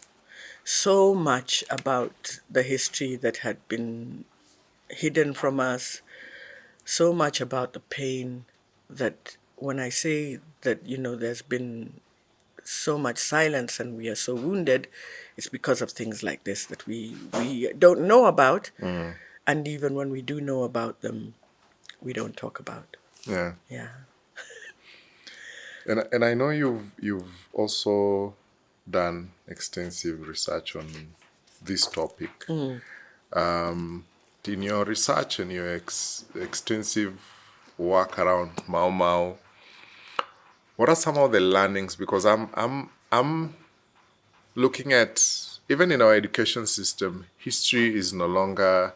so much about the history that had been hidden from us, so much about the pain that when I say that, there's been so much silence and we are so wounded, it's because of things like this that we don't know about. And even when we do know about them, we don't talk about. Yeah. Yeah. And I know you've also done extensive research on this topic. In your research and your extensive work around Mau Mau, what are some of the learnings? Because I'm looking at, even in our education system, history is no longer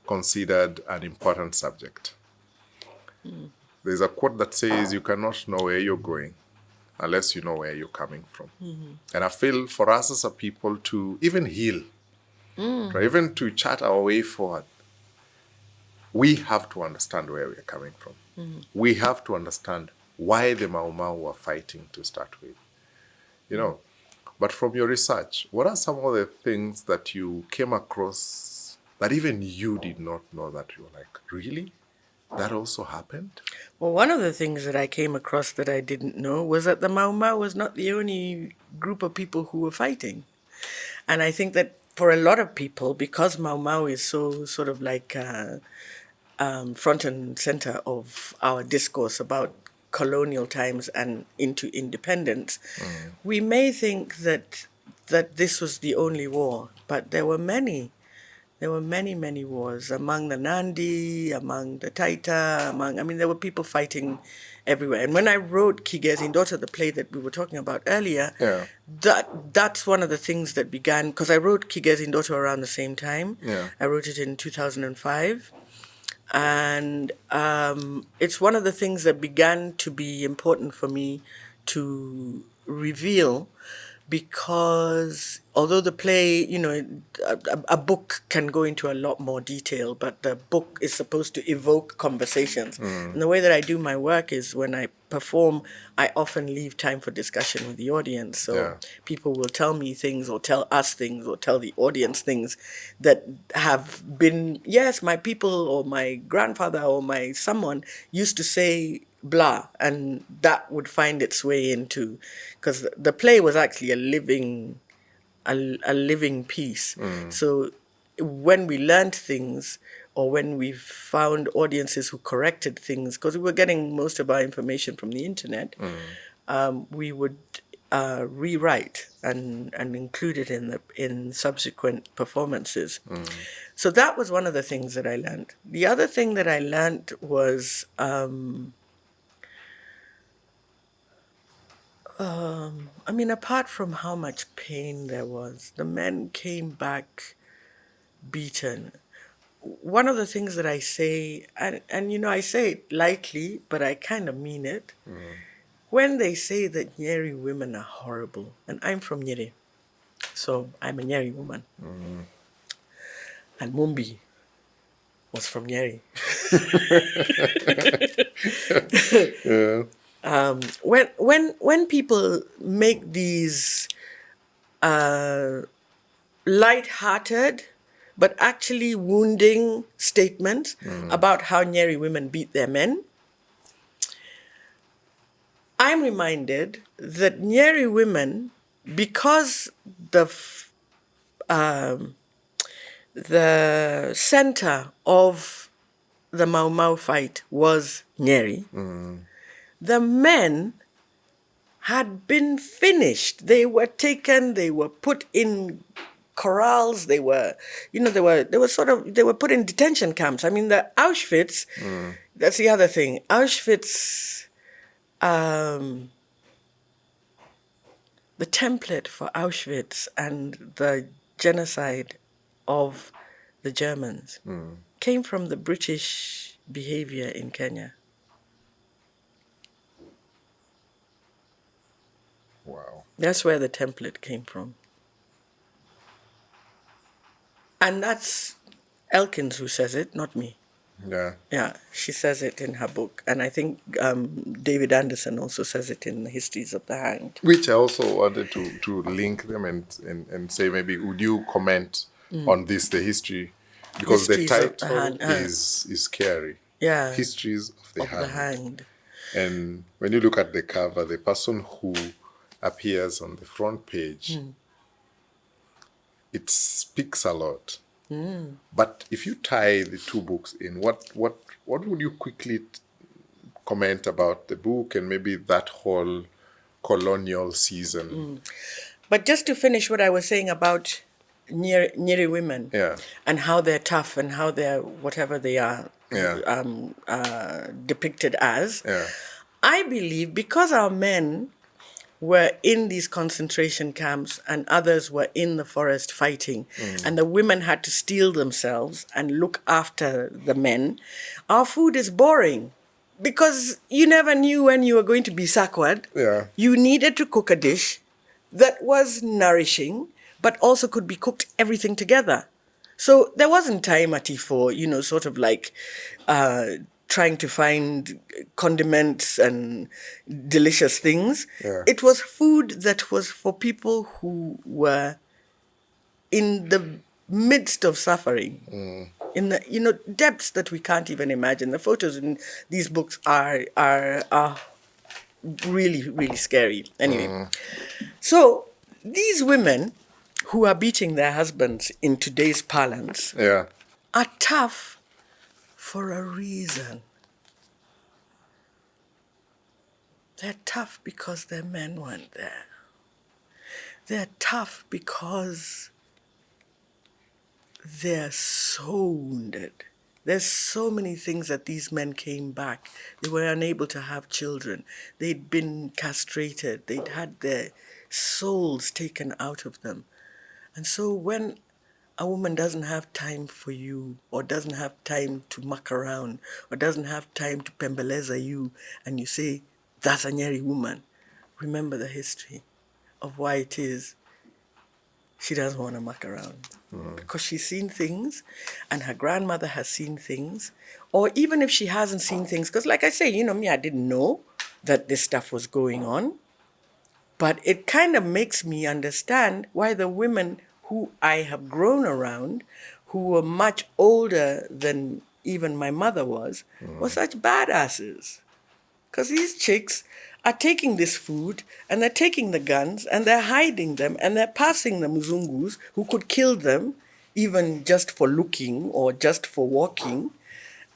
considered an important subject. There's a quote that says you cannot know where you're going unless you know where you're coming from. And I feel for us as a people to even heal, or even to chart our way forward, we have to understand where we're coming from. We have to understand why the Mau Mau were fighting to start with. But from your research, what are some of the things that you came across that even you did not know, that you were like, really? That also happened? Well, one of the things that I came across that I didn't know was that the Mau Mau was not the only group of people who were fighting. And I think that for a lot of people, because Mau Mau is so sort of like front and center of our discourse about colonial times and into independence, we may think that this was the only war, but there were many. There were many, many wars among the Nandi, among the Taita, there were people fighting everywhere. And when I wrote Kigezi's Daughter, the play that we were talking about earlier, that's one of the things that began, because I wrote Kigezi's Daughter around the same time. I wrote it in 2005. And it's one of the things that began to be important for me to reveal, because although the play, a book can go into a lot more detail, but the book is supposed to evoke conversations. And the way that I do my work is when I perform, I often leave time for discussion with the audience. So people will tell me things or tell us things or tell the audience things that have been, yes, my people or my grandfather or my someone used to say blah, and that would find its way into, because the play was actually a living piece. So when we learned things, or when we found audiences who corrected things, because we were getting most of our information from the internet, we would rewrite and include it in subsequent performances. So that was one of the things that I learned. The other thing that I learned was apart from how much pain there was, the men came back beaten. One of the things that I say, and I say it lightly, but I kind of mean it, when they say that Nyeri women are horrible, and I'm from Nyeri, so I'm a Nyeri woman, and Mumbi was from Nyeri. When people make these light-hearted but actually wounding statements about how Nyeri women beat their men, I'm reminded that Nyeri women, because the center of the Mau Mau fight was Nyeri, the men had been finished. They were taken, they were put in corrals, they were put in detention camps. I mean, the Auschwitz, that's the other thing. Auschwitz, the template for Auschwitz and the genocide of the Germans came from the British behavior in Kenya. Wow. That's where the template came from. And that's Elkins who says it, not me. Yeah. Yeah, she says it in her book. And I think David Anderson also says it in the Histories of the Hanged. Which I also wanted to link them and say, maybe, would you comment on this, the history? Because Histories the of the title Hanged, is scary. Yeah. Histories of the Hanged. Hanged. And when you look at the cover, the person who appears on the front page, it speaks a lot. But if you tie the two books in, what would you quickly comment about the book and maybe that whole colonial season? But just to finish what I was saying about Nyeri women, and how they're tough and how they're whatever they are depicted as, I believe because our men were in these concentration camps and others were in the forest fighting, and the women had to steel themselves and look after the men, our food is boring. Because you never knew when you were going to be sackward. You needed to cook a dish that was nourishing, but also could be cooked everything together. So there wasn't time, Ati, for, sort of like trying to find condiments and delicious things. It was food that was for people who were in the midst of suffering, in the depths that we can't even imagine. The photos in these books are really, really scary. Anyway, so these women who are beating their husbands in today's parlance are tough for a reason. They're tough because their men weren't there. They're tough because they're so wounded. There's so many things that these men came back. They were unable to have children. They'd been castrated. They'd had their souls taken out of them. And so when a woman doesn't have time for you, or doesn't have time to muck around, or doesn't have time to pembeleza you, and you say, that's a Nyeri woman, remember the history. of why it is she doesn't want to muck around. Because she's seen things and her grandmother has seen things. Or even if she hasn't seen things, because like I say, me, I didn't know that this stuff was going on. But it kind of makes me understand why the women who I have grown around, who were much older than even my mother was, were such badasses. Because these chicks are taking this food and they're taking the guns and they're hiding them and they're passing the Mzungus who could kill them even just for looking or just for walking.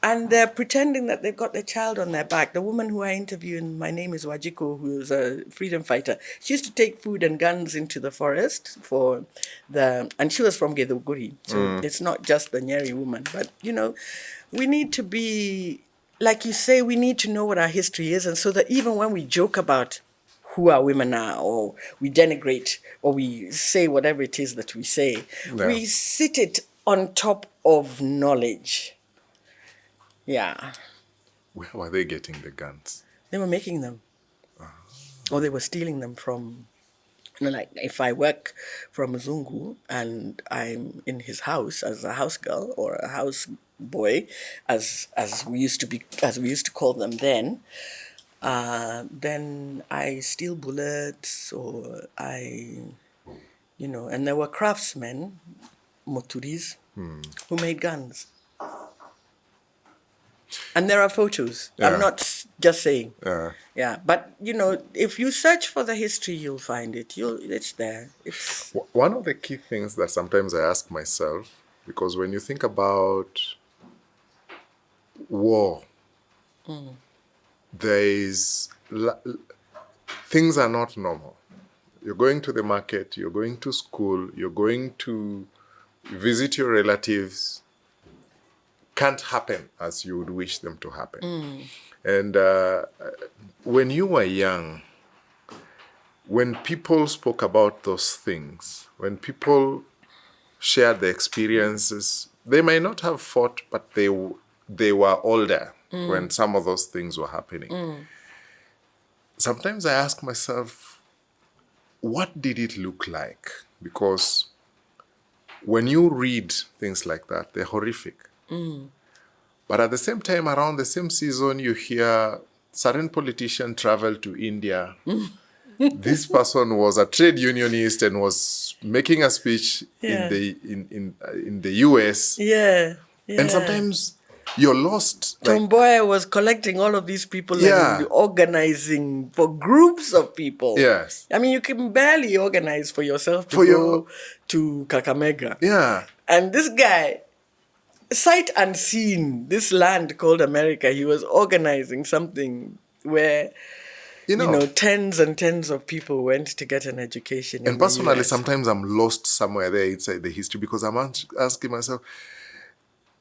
And they're pretending that they've got their child on their back. The woman who I interviewed, my name is Wajiko, who's a freedom fighter. She used to take food and guns into the forest and she was from Geduguri. So it's not just the Nyeri woman. But, we need to be, like you say, we need to know what our history is. And so that even when we joke about who our women are, or we denigrate, or we say whatever it is that we say, we sit it on top of knowledge. Yeah. Where were they getting the guns? They were making them. Or they were stealing them from, like if I work for a Mzungu and I'm in his house as a house girl or a house boy, as we used to call them then I steal bullets or and there were craftsmen, moturis, who made guns. And there are photos. Yeah. I'm not just saying. Yeah. But, if you search for the history, you'll find it. It's there. It's One of the key things that sometimes I ask myself, because when you think about war, things are not normal. You're going to the market, you're going to school, you're going to visit your relatives, can't happen as you would wish them to happen. And when you were young, when people spoke about those things, when people shared their experiences, they might not have fought, but they were older when some of those things were happening. Sometimes I ask myself, what did it look like? Because when you read things like that, they're horrific. But at the same time, around the same season, you hear certain politician travel to India. This person was a trade unionist and was making a speech in the US. Yeah. And sometimes you're lost. Tomboya was collecting all of these people and organizing for groups of people. Yes. I mean, you can barely organize for yourself to go to Kakamega. Yeah. And this guy, sight unseen, this land called America, he was organizing something where, tens and tens of people went to get an education. And personally, sometimes I'm lost somewhere there inside the history because I'm asking myself,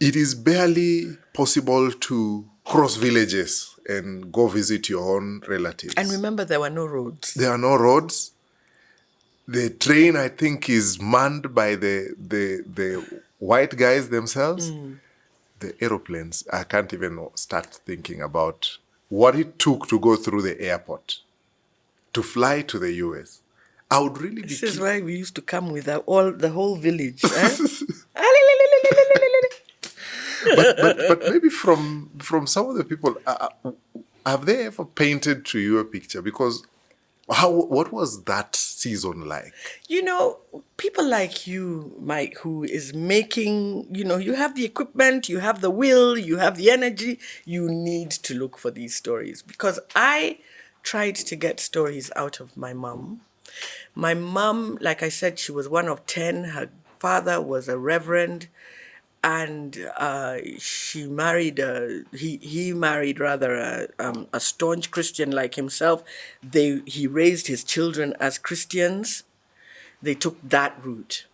it is barely possible to cross villages and go visit your own relatives. And remember, there were no roads. There are no roads. The train, I think, is manned by the white guys themselves. The aeroplanes, I can't even start thinking about what it took to go through the airport, to fly to the US. I would really This is why we used to come with the whole village. But maybe from some of the people, have they ever painted to you a picture? Because what was that season like? People like you, Mike, who is making, you have the equipment, you have the will, you have the energy, you need to look for these stories. Because I tried to get stories out of my mom. My mom, like I said, she was one of 10. Her father was a reverend. And she married, he married rather a staunch Christian like himself. He raised his children as Christians. They took that route.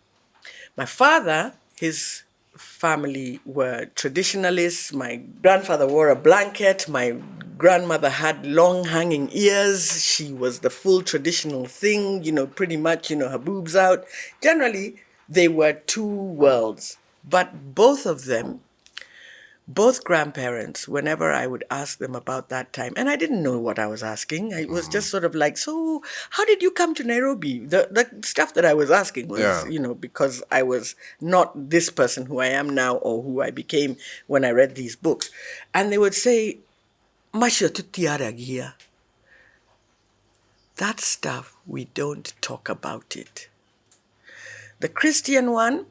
My father, his family were traditionalists. My grandfather wore a blanket. My grandmother had long hanging ears. She was the full traditional thing, pretty much, her boobs out. Generally, they were two worlds. But both of them both grandparents, whenever I would ask them about that time, and I didn't know what I was asking. I was just sort of like, so how did you come to Nairobi? The stuff that I was asking was, Yeah. because I was not this person who I am now or who I became when I read these books. And they would say, Masha tutiaragia. That stuff, we don't talk about it. The Christian one,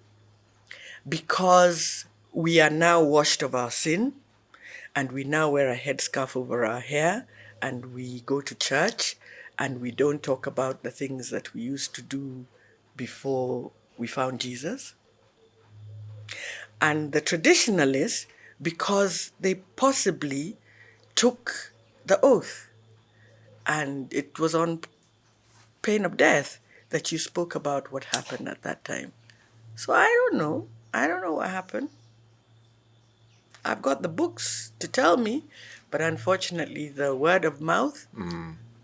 because we are now washed of our sin, and we now wear a headscarf over our hair, and we go to church, and we don't talk about the things that we used to do before we found Jesus. And the traditionalists, because they possibly took the oath, and it was on pain of death that you spoke about what happened at that time. So I don't know. I don't know what happened. I've got the books to tell me, but unfortunately, the word of mouth.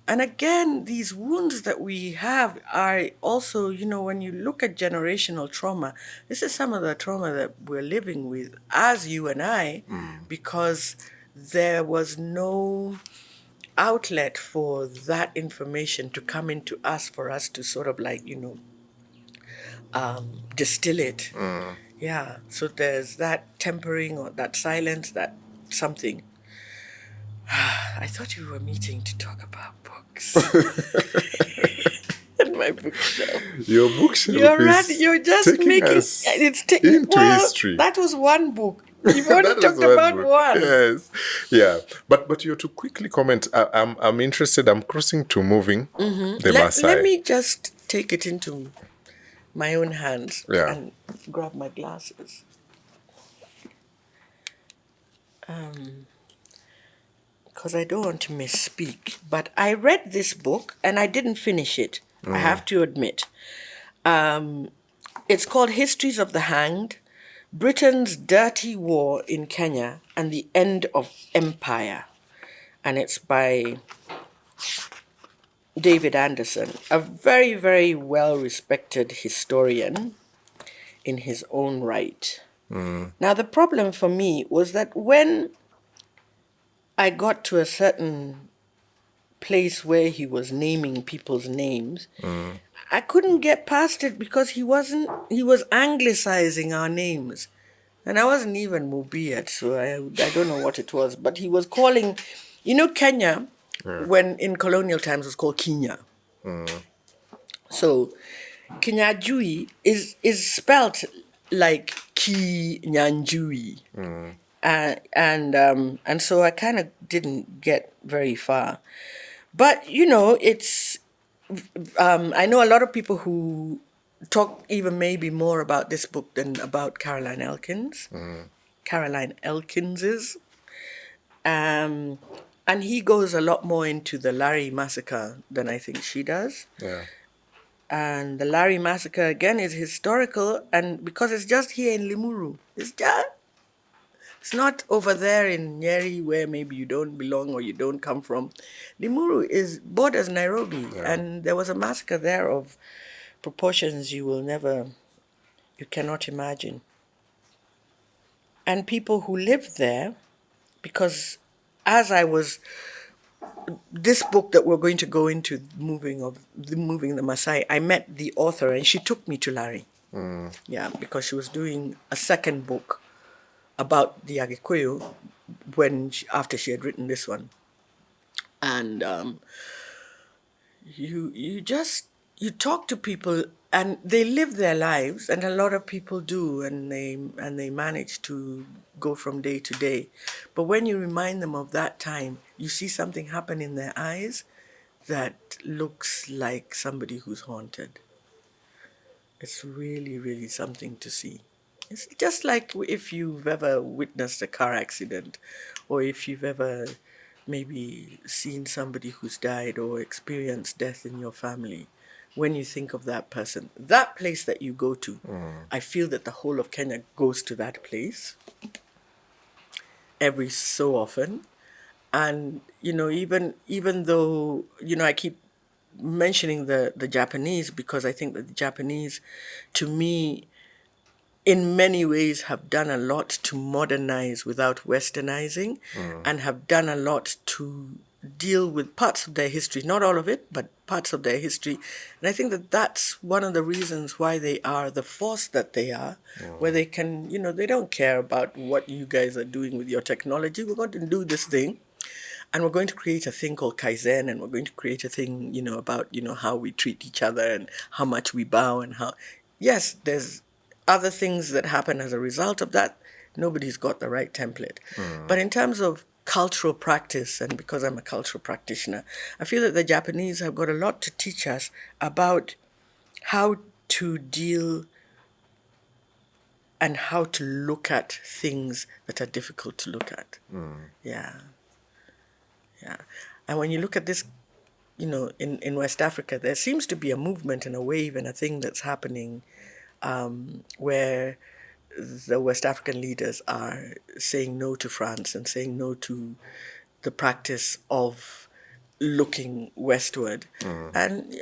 And again, these wounds that we have are also, when you look at generational trauma, this is some of the trauma that we're living with as you and I, because there was no outlet for that information to come into us for us to sort of like, distill it. Yeah, so there's that tempering or that silence, that something. I thought you were meeting to talk about books. And my bookshelf. Your bookshelf You're is right. You're just taking making us into history. That was one book. You've only That is talked one about book. one. Yes, yeah. But you to quickly comment. I'm interested. I'm crossing to moving the Let Maasai. me just take it into my own hands Yeah. and grab my glasses. Because I don't want to misspeak. But I read this book and I didn't finish it. I have to admit. It's called Histories of the Hanged, Britain's Dirty War in Kenya and the End of Empire. And it's by David Anderson, a very, very well-respected historian in his own right. Now, the problem for me was that when I got to a certain place where he was naming people's names, I couldn't get past it because he was anglicizing our names. And I wasn't even Mubi yet, so I don't know what it was. But he was calling, Kenya, when in colonial times was called Kenya. So Kinyajui is spelt like Ki Nyanjui. And so I kind of didn't get very far. But, it's, I know a lot of people who talk even maybe more about this book than about Caroline Elkins. Caroline Elkins's. And he goes a lot more into the Larry massacre than I think she does. Yeah. And the Larry massacre, again, is historical, and because it's just here in Limuru. It's not over there in Nyeri where maybe you don't belong or you don't come from. Limuru borders Nairobi, and there was a massacre there of proportions you cannot imagine. And people who lived there, because this book that we're going to go into, Moving the Maasai, I met the author and she took me to Larry. Yeah, because she was doing a second book about the Agikuyu after she had written this one. And you talk to people and they live their lives, and a lot of people do, and they manage to go from day to day. But when you remind them of that time, you see something happen in their eyes that looks like somebody who's haunted. It's really, really something to see. It's just like if you've ever witnessed a car accident, or if you've ever maybe seen somebody who's died or experienced death in your family. When you think of that person, that place that you go to, I feel that the whole of Kenya goes to that place every so often. And, even though, I keep mentioning the Japanese, because I think that the Japanese, to me, in many ways have done a lot to modernize without westernizing, and have done a lot to deal with parts of their history, not all of it, but parts of their history. And I think that that's one of the reasons why they are the force that they are, where they can, they don't care about what you guys are doing with your technology. We're going to do this thing. And we're going to create a thing called Kaizen, and we're going to create a thing, about, how we treat each other and how much we bow and how, yes, there's other things that happen as a result of that. Nobody's got the right template. But in terms of cultural practice, and because I'm a cultural practitioner, I feel that the Japanese have got a lot to teach us about how to deal and how to look at things that are difficult to look at. Yeah. Yeah. And when you look at this, in West Africa, there seems to be a movement and a wave and a thing that's happening where the West African leaders are saying no to France and saying no to the practice of looking westward. And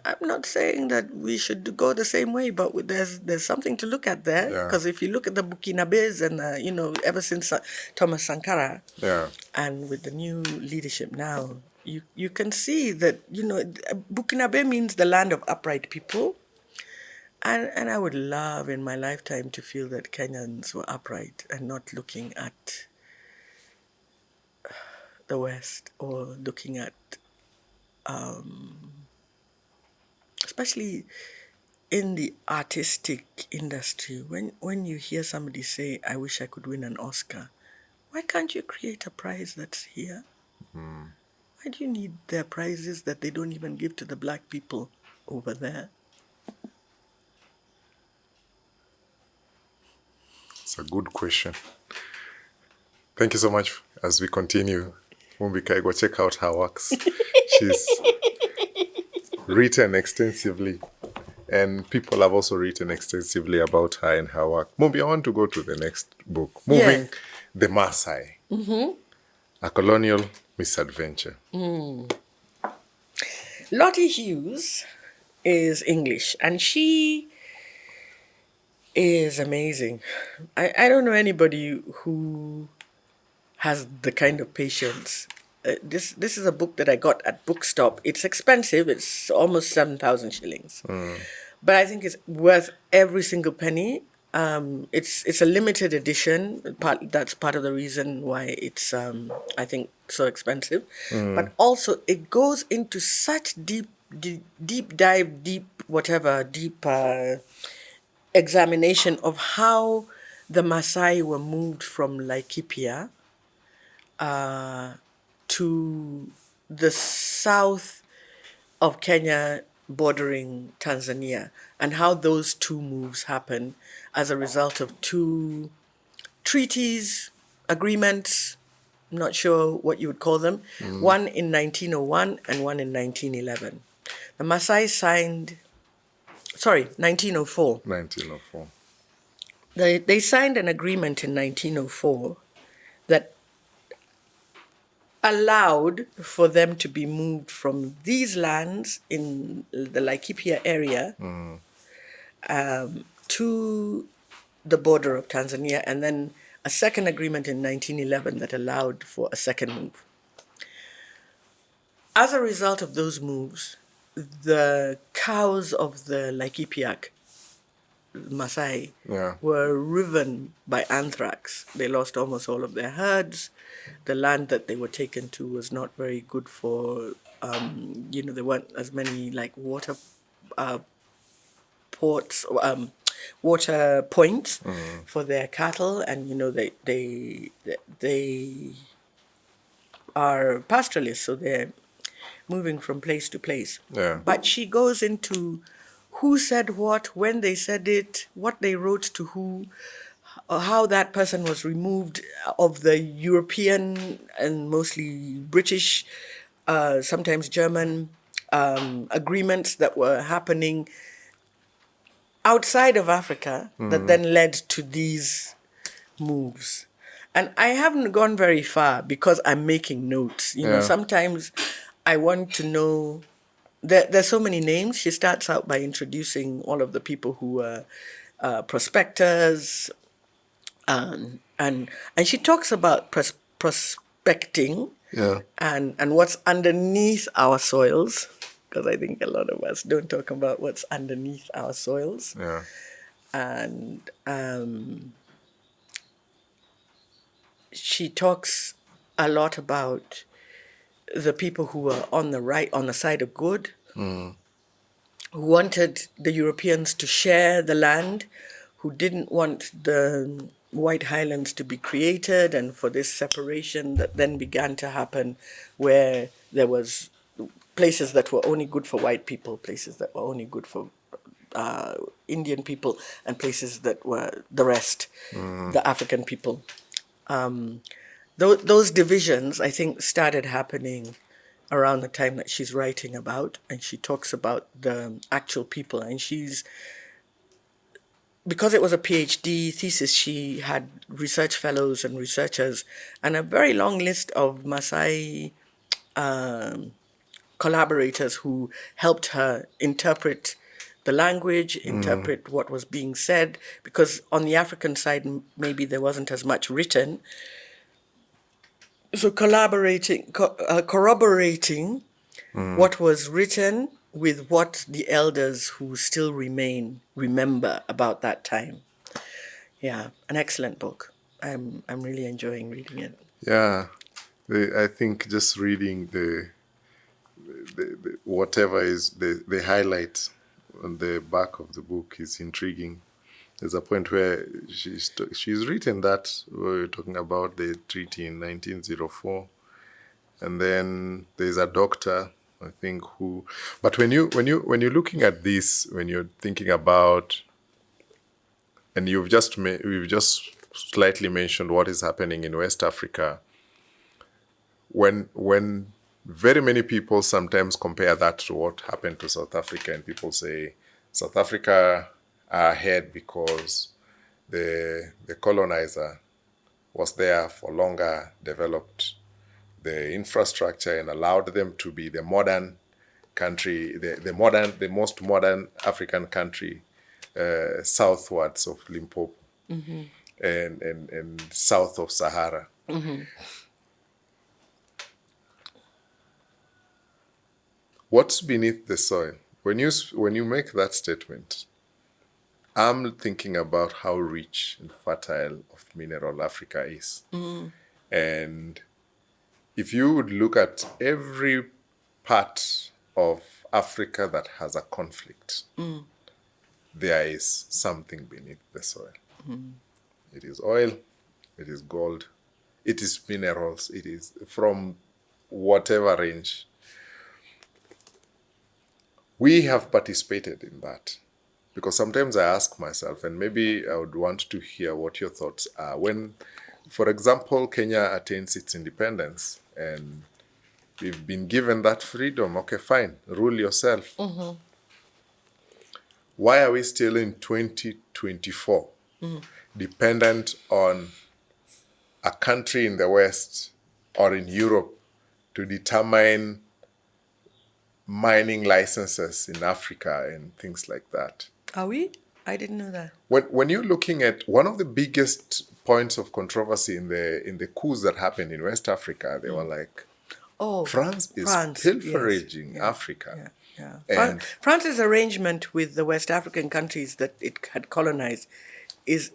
I'm not saying that we should go the same way, but there's something to look at there. Because if you look at the Burkinabes and, ever since Thomas Sankara, and with the new leadership now, you can see that, Burkinabe means the land of upright people. And I would love in my lifetime to feel that Kenyans were upright and not looking at the West or looking at, especially in the artistic industry, when you hear somebody say, I wish I could win an Oscar, why can't you create a prize that's here? Why do you need their prizes that they don't even give to the black people over there? It's a good question. Thank you so much. As we continue, Mumbi Kaigwa, check out her works. She's written extensively, and people have also written extensively about her and her work. Mumbi, I want to go to the next book, Moving the Maasai, a colonial misadventure. Lottie Hughes is English, and she is amazing. I don't know anybody who has the kind of patience. This is a book that I got at Bookstop. It's expensive. It's almost 7,000 shillings. But I think it's worth every single penny. It's a limited edition. That's part of the reason why it's, I think, so expensive. But also, it goes into such deep examination of how the Maasai were moved from Laikipia to the south of Kenya bordering Tanzania, and how those two moves happen as a result of two treaties, agreements, I'm not sure what you would call them, one in 1901 and one in 1911. The Maasai signed, 1904. 1904. They signed an agreement in 1904 that allowed for them to be moved from these lands in the Laikipia area to the border of Tanzania, and then a second agreement in 1911 that allowed for a second move. As a result of those moves, the cows of the Laikipiak Maasai were riven by anthrax. They lost almost all of their herds. The land that they were taken to was not very good for, there weren't as many water ports, water points for their cattle, and they are pastoralists, so they're moving from place to place. But she goes into who said what, when they said it, what they wrote to who, how that person was removed of the European and mostly British, sometimes German agreements that were happening outside of Africa that then led to these moves. And I haven't gone very far because I'm making notes. Sometimes I want to know. There's so many names. She starts out by introducing all of the people who were prospectors, and she talks about prospecting, Yeah. and what's underneath our soils, because I think a lot of us don't talk about what's underneath our soils. Yeah. And she talks a lot about the people who were on the right, on the side of good, who wanted the Europeans to share the land, who didn't want the White Highlands to be created, and for this separation that then began to happen, where there was places that were only good for white people, places that were only good for Indian people, and places that were the rest, the African people. Those divisions, I think, started happening around the time that she's writing about, and she talks about the actual people. And because it was a PhD thesis, she had research fellows and researchers, and a very long list of Maasai collaborators who helped her interpret the language, interpret what was being said, because on the African side, maybe there wasn't as much written. So corroborating what was written with what the elders who still remain remember about that time. Yeah, an excellent book. I'm really enjoying reading it. Yeah. I think just reading the whatever is the highlight on the back of the book is intriguing. There's a point where she's written that we're talking about the treaty in 1904, and then there's a doctor, I think, who. But when you're looking at this, when you're thinking about, and we've just slightly mentioned what is happening in West Africa. When very many people sometimes compare that to what happened to South Africa, and people say South Africa are ahead because the colonizer was there for longer, developed the infrastructure, and allowed them to be the modern country, the most modern African country southwards of Limpopo, and south of Sahara. What's beneath the soil? When you make that statement, I'm thinking about how rich and fertile of mineral Africa is. And if you would look at every part of Africa that has a conflict, there is something beneath the soil. It is oil, it is gold, it is minerals, it is from whatever range. We have participated in that. Because sometimes I ask myself, and maybe I would want to hear what your thoughts are. When, for example, Kenya attains its independence and we've been given that freedom, okay, fine, rule yourself. Why are we still in 2024 dependent on a country in the West or in Europe to determine mining licenses in Africa and things like that? Are we? I didn't know that. When you're looking at one of the biggest points of controversy in the coups that happened in West Africa, they were like, France is pilfering Africa. And France's arrangement with the West African countries that it had colonized is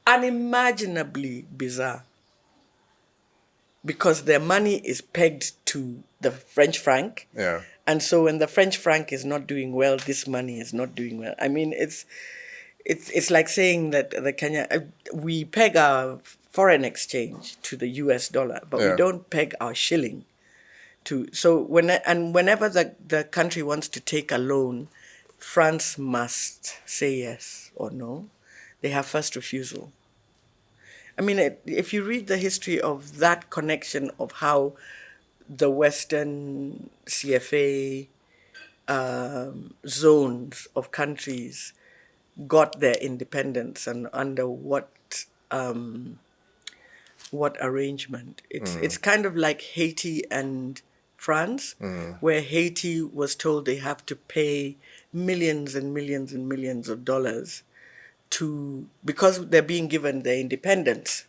unimaginably bizarre, because their money is pegged to the French franc. Yeah. And so when the French franc is not doing well, this money is not doing well. I mean, it's like saying that the Kenya, we peg our foreign exchange to the US dollar, but we don't peg our shilling to. So whenever the country wants to take a loan, France must say yes or no. They have first refusal. I mean, if you read the history of that connection of how the Western CFA zones of countries got their independence and under what arrangement. It's kind of like Haiti and France, where Haiti was told they have to pay millions and millions and millions of dollars because they're being given their independence.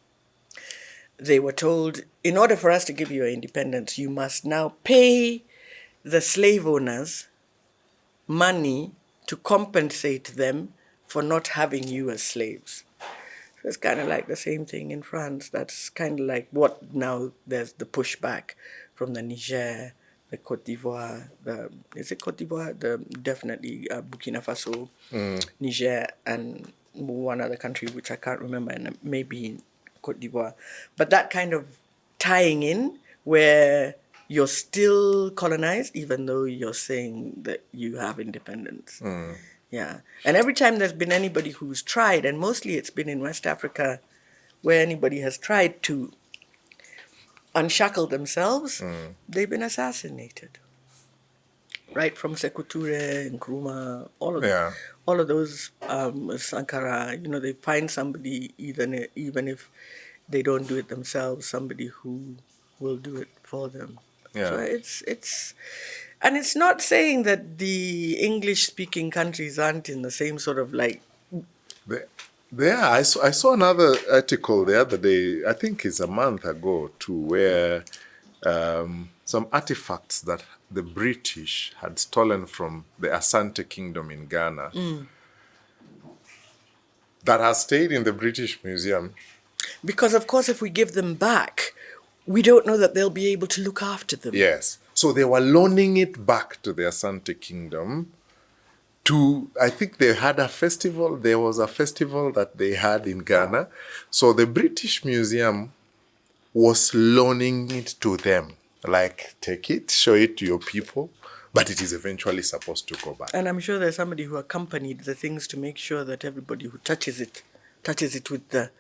They were told, in order for us to give you your independence, you must now pay the slave owners money to compensate them for not having you as slaves. So it's kind of like the same thing in France. That's kind of like what now there's the pushback from the Niger, the Cote d'Ivoire, is it Cote d'Ivoire? Definitely Burkina Faso, Niger, and one other country which I can't remember, and maybe Cote d'Ivoire. But that kind of tying in where you're still colonized, even though you're saying that you have independence. Yeah. And every time there's been anybody who's tried, and mostly it's been in West Africa, where anybody has tried to unshackle themselves, they've been assassinated. Right from Sekou Touré, Nkrumah, all of those, Sankara, they find somebody, even if they don't do it themselves, somebody who will do it for them. Yeah. So and it's not saying that the English-speaking countries aren't in the same sort of like... I saw another article the other day, I think it's a month ago, too, where some artifacts that the British had stolen from the Asante Kingdom in Ghana that has stayed in the British Museum. Because, of course, if we give them back, we don't know that they'll be able to look after them. Yes. So they were loaning it back to the Asante Kingdom I think they had a festival. There was a festival that they had in Ghana. So the British Museum was loaning it to them. Like, take it, show it to your people, but it is eventually supposed to go back. And I'm sure there's somebody who accompanied the things to make sure that everybody who touches it with the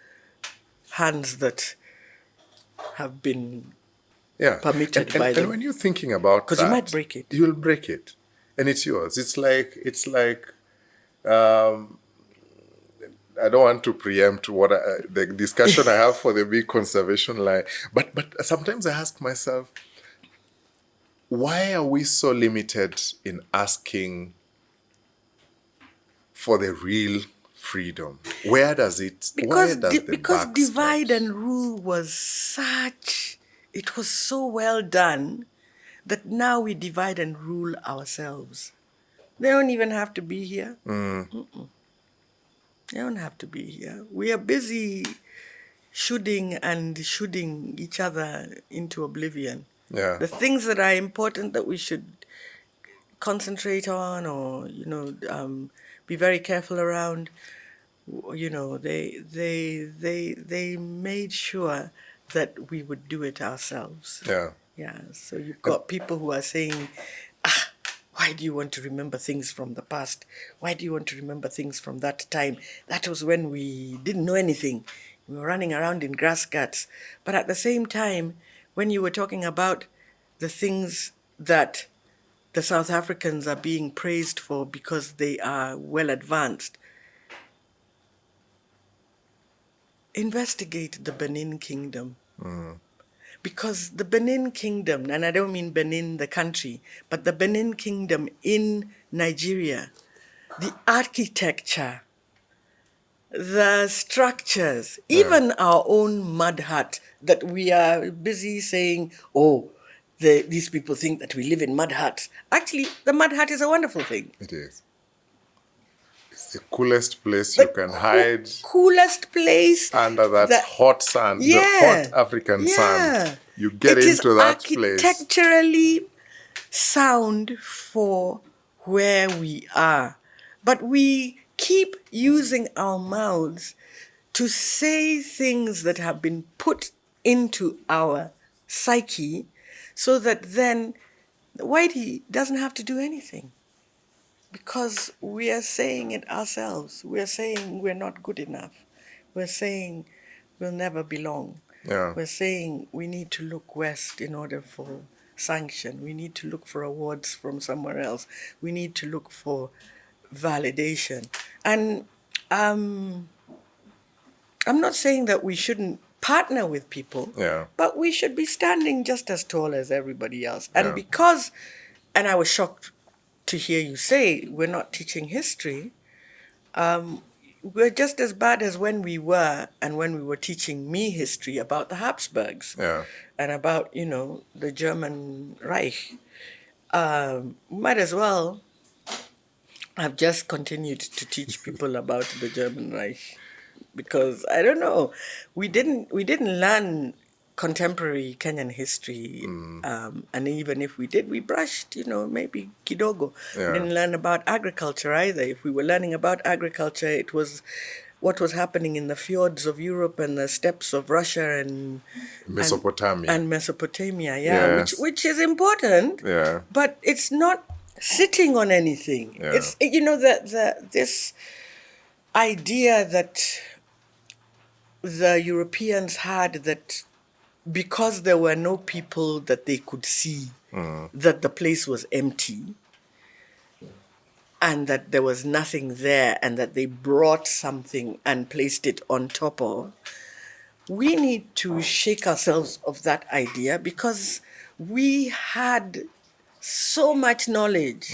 hands that have been permitted by them. And when you're thinking about because you might break it. You'll break it. And it's yours. It's like I don't want to preempt what the discussion I have for the big conservation line. But sometimes I ask myself, why are we so limited in asking for the real freedom? Where does Because because divide and rule was it was so well done that now we divide and rule ourselves. They don't even have to be here. They don't have to be here. We are busy shooting each other into oblivion. Yeah. The things that are important that we should concentrate on or, be very careful around, they made sure that we would do it ourselves. Yeah. Yeah, so you've got people who are saying, why do you want to remember things from the past? Why do you want to remember things from that time? That was when we didn't know anything. We were running around in grass skirts. But at the same time, when you were talking about the things that the South Africans are being praised for because they are well advanced, investigate the Benin Kingdom. Because the Benin Kingdom, and I don't mean Benin the country, but the Benin Kingdom in Nigeria, the architecture, the structures, even our own mud hut that we are busy saying, these people think that we live in mud huts. Actually, the mud hut is a wonderful thing. It is. It's the coolest place you can hide. Coolest place. Under that hot sun, the hot African sun. You get into that place. It is architecturally sound for where we are. But we keep using our mouths to say things that have been put into our psyche so that then Whitey doesn't have to do anything. Because we are saying it ourselves. We are saying we're not good enough. We're saying we'll never belong. Yeah. We're saying we need to look west in order for sanction. We need to look for awards from somewhere else. We need to look for validation. And I'm not saying that we shouldn't partner with people, Yeah. but we should be standing just as tall as everybody else. And Yeah. and I was shocked to hear you say we're not teaching history. We're just as bad as when we were teaching me history about the Habsburgs Yeah. and about, the German Reich. Might as well have just continued to teach people about the German Reich, because I don't know, we didn't learn contemporary Kenyan history, and even if we did, we brushed, maybe kidogo. We Yeah. didn't learn about agriculture either. If we were learning about agriculture, it was what was happening in the fjords of Europe and the steppes of Russia Mesopotamia. and Mesopotamia, yeah, Yes. which is important, Yeah. but it's not sitting on anything. Yeah. It's this idea that the Europeans had, that because there were no people that they could see, that the place was empty and that there was nothing there, and that they brought something and placed it on top of. We need to shake ourselves of that idea, because we had so much knowledge.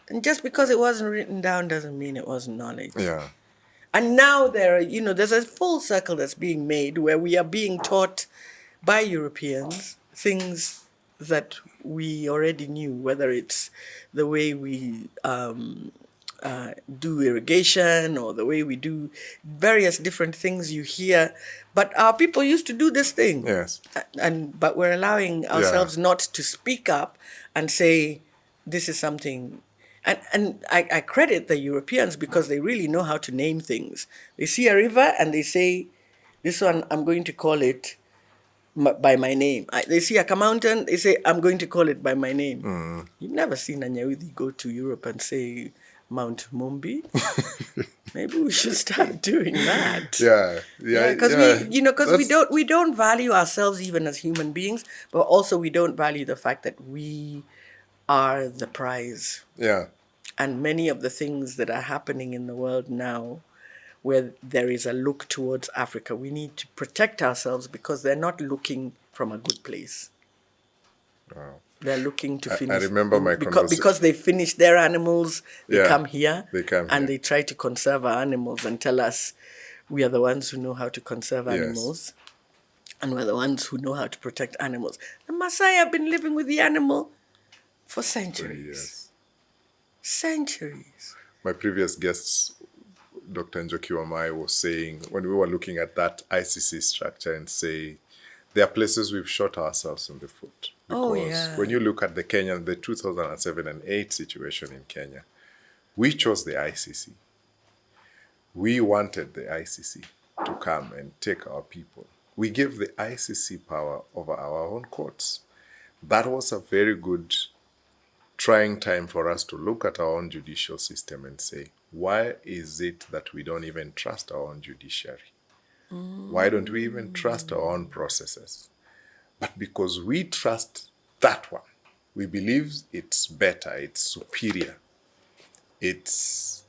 And just because it wasn't written down doesn't mean it wasn't knowledge. Yeah. And now there's a full circle that's being made where we are being taught by Europeans things that we already knew, whether it's the way we do irrigation or the way we do various different things you hear. But our people used to do this thing. Yes. But we're allowing ourselves not to speak up and say, this is something. And I credit the Europeans, because they really know how to name things. They see a river and they say, this one, I'm going to call it by my name. They see a mountain, they say, I'm going to call it by my name. You've never seen a Nyawidi go to Europe and say Mount Mumbi. Maybe we should start doing that. Yeah. Because we don't value ourselves even as human beings, but also we don't value the fact that we are the prize. Yeah. And many of the things that are happening in the world now, where there is a look towards Africa, we need to protect ourselves, because they're not looking from a good place. Wow. They're looking to finish. I remember my because they finish their animals, they come here, and they try to conserve our animals and tell us we are the ones who know how to conserve animals, and we're the ones who know how to protect animals. The Maasai have been living with the animal for centuries. Yes. Centuries. My previous guests, Dr. Njoki Wamai, was saying, when we were looking at that ICC structure, and say, there are places we've shot ourselves in the foot. Because when you look at the 2007 and 8 situation in Kenya, we chose the ICC. We wanted the ICC to come and take our people. We gave the ICC power over our own courts. That was a very good trying time for us to look at our own judicial system and say, why is it that we don't even trust our own judiciary? Why don't we even trust our own processes? But because we trust that one, we believe it's better, it's superior. It's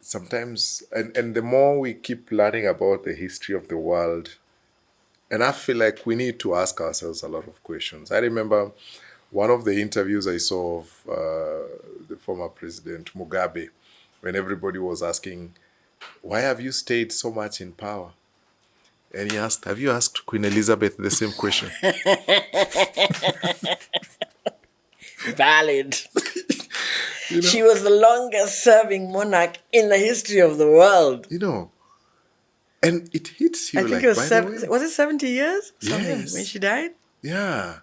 sometimes, and the more we keep learning about the history of the world, and I feel like we need to ask ourselves a lot of questions. I remember one of the interviews I saw of the former president Mugabe, when everybody was asking, why have you stayed so much in power? And he asked, have you asked Queen Elizabeth the same question? Valid. She was the longest serving monarch in the history of the world. And it hits you. I think it was was it 70 years? Something, when she died? Yeah.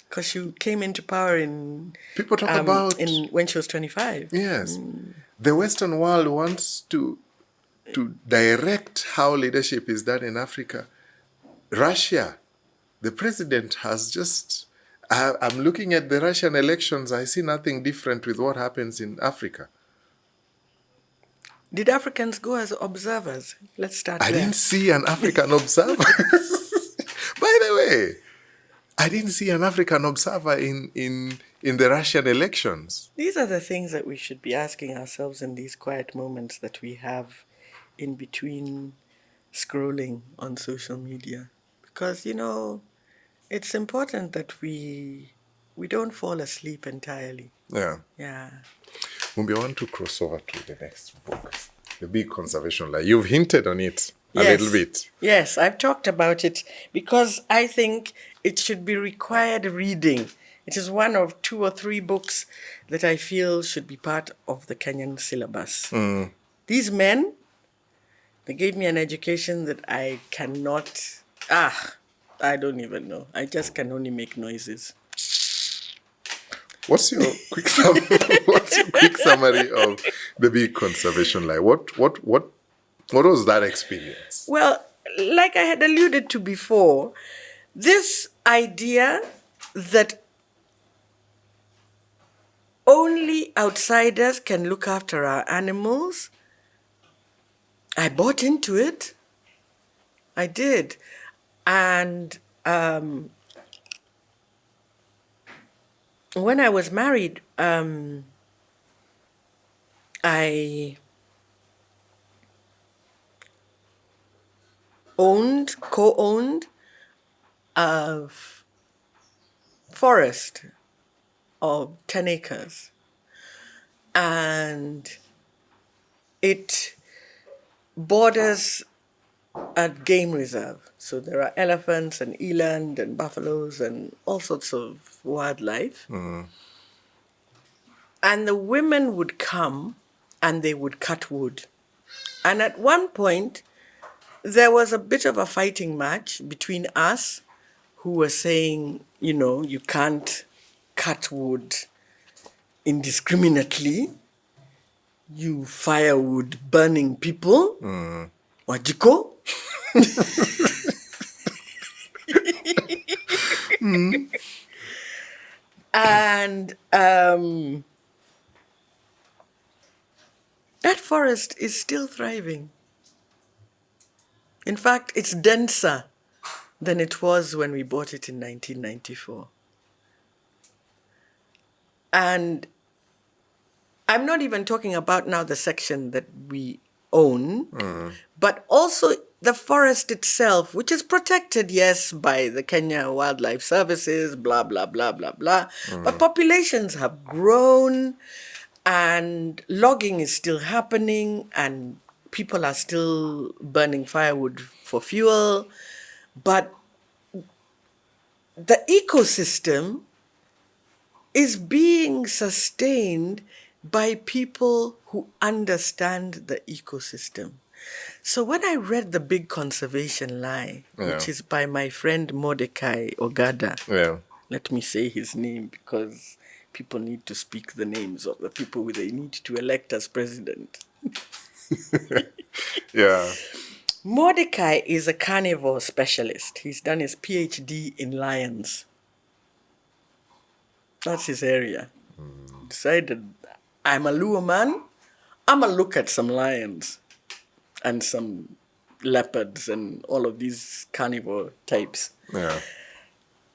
Because she came into power people talk about when she was 25. Yes. The Western world wants to direct how leadership is done in Africa. Russia, the president has just... I'm looking at the Russian elections. I see nothing different with what happens in Africa. Did Africans go as observers? Let's start I there. didn't see an African observer. By the way, I didn't see an African observer in the Russian elections. These are the things that we should be asking ourselves in these quiet moments that we have in between scrolling on social media. Because, it's important that we don't fall asleep entirely. Yeah. Yeah. Mumbi, I want to cross over to the next book, The Big Conservation Lie. You've hinted on it a little bit. Yes, I've talked about it because I think it should be required reading. It is one of 2 or 3 books that I feel should be part of the Kenyan syllabus. These men, they gave me an education that I cannot. I don't even know. I just can only make noises. What's your quick summary of The Big Conservation Lie? What was that experience? Well, like I had alluded to before, this idea that only outsiders can look after our animals, I bought into it. I did. And when I was married, I co-owned a forest of 10 acres. And it borders a game reserve. So there are elephants and eland and buffaloes and all sorts of wildlife. And the women would come and they would cut wood. And at one point, there was a bit of a fighting match between us, who were saying, you can't cut wood indiscriminately, you firewood burning people, wajiko. And that forest is still thriving. In fact, it's denser than it was when we bought it in 1994. And I'm not even talking about now the section that we own, but also the forest itself, which is protected, yes, by the Kenya Wildlife Services, blah, blah, blah, blah, blah. But populations have grown and logging is still happening and people are still burning firewood for fuel. But the ecosystem is being sustained by people who understand the ecosystem. So when I read The Big Conservation Lie, which is by my friend Mordecai Ogada, let me say his name because people need to speak the names of the people they need to elect as president. Yeah. Mordecai is a carnivore specialist. He's done his PhD in lions. That's his area. Decided, I'm a Luo man, I'm going to look at some lions and some leopards and all of these carnivore types. Yeah.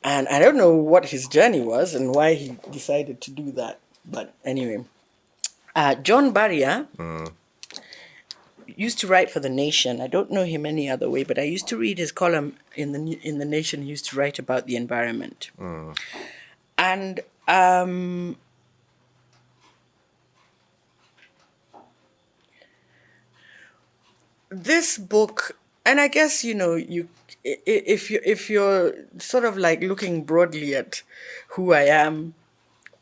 And I don't know what his journey was and why he decided to do that. But anyway, John Barria used to write for The Nation. I don't know him any other way, but I used to read his column in the Nation. He used to write about the environment. And this book, and I guess, if you're sort of like looking broadly at who I am,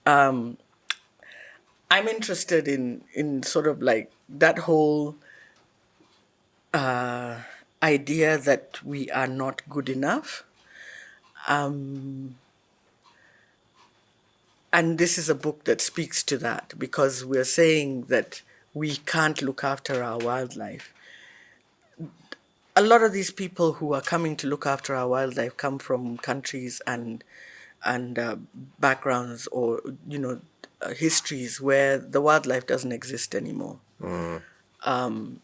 I'm interested in sort of like that whole idea that we are not good enough. And this is a book that speaks to that because we're saying that we can't look after our wildlife. A lot of these people who are coming to look after our wildlife come from countries and backgrounds or histories where the wildlife doesn't exist anymore. And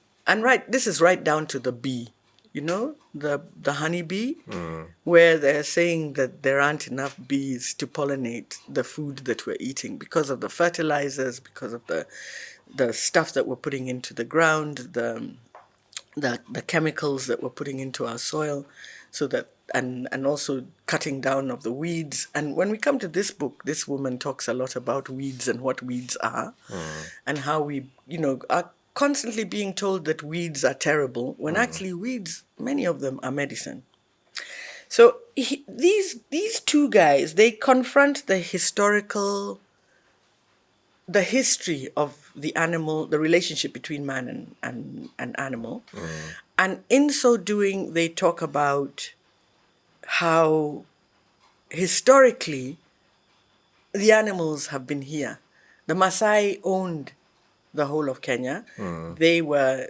this is right down to the bee, the honeybee, where they're saying that there aren't enough bees to pollinate the food that we're eating because of the fertilizers, because of the stuff that we're putting into the ground, the chemicals that we're putting into our soil, so that and also cutting down of the weeds. And when we come to this book, this woman talks a lot about weeds and what weeds are, and how we, are constantly being told that weeds are terrible, when actually weeds, many of them are medicine. So these two guys, they confront the history of the animal, the relationship between man and animal. And in so doing, they talk about how historically the animals have been here. The Maasai owned the whole of Kenya. They were,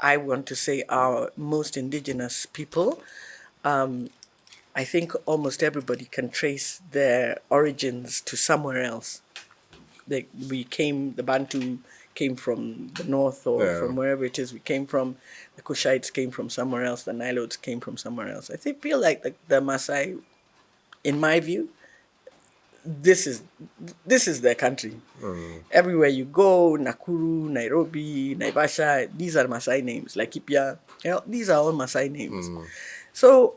I want to say, our most indigenous people. I think almost everybody can trace their origins to somewhere else. The Bantu came from the north, or from wherever it is we came from. The Kushites came from somewhere else. The Nilotes came from somewhere else. Feel like the Maasai, in my view, this is their country. Everywhere you go, Nakuru, Nairobi, Naivasha, these are Maasai names. Like Ipia, these are all Maasai names. So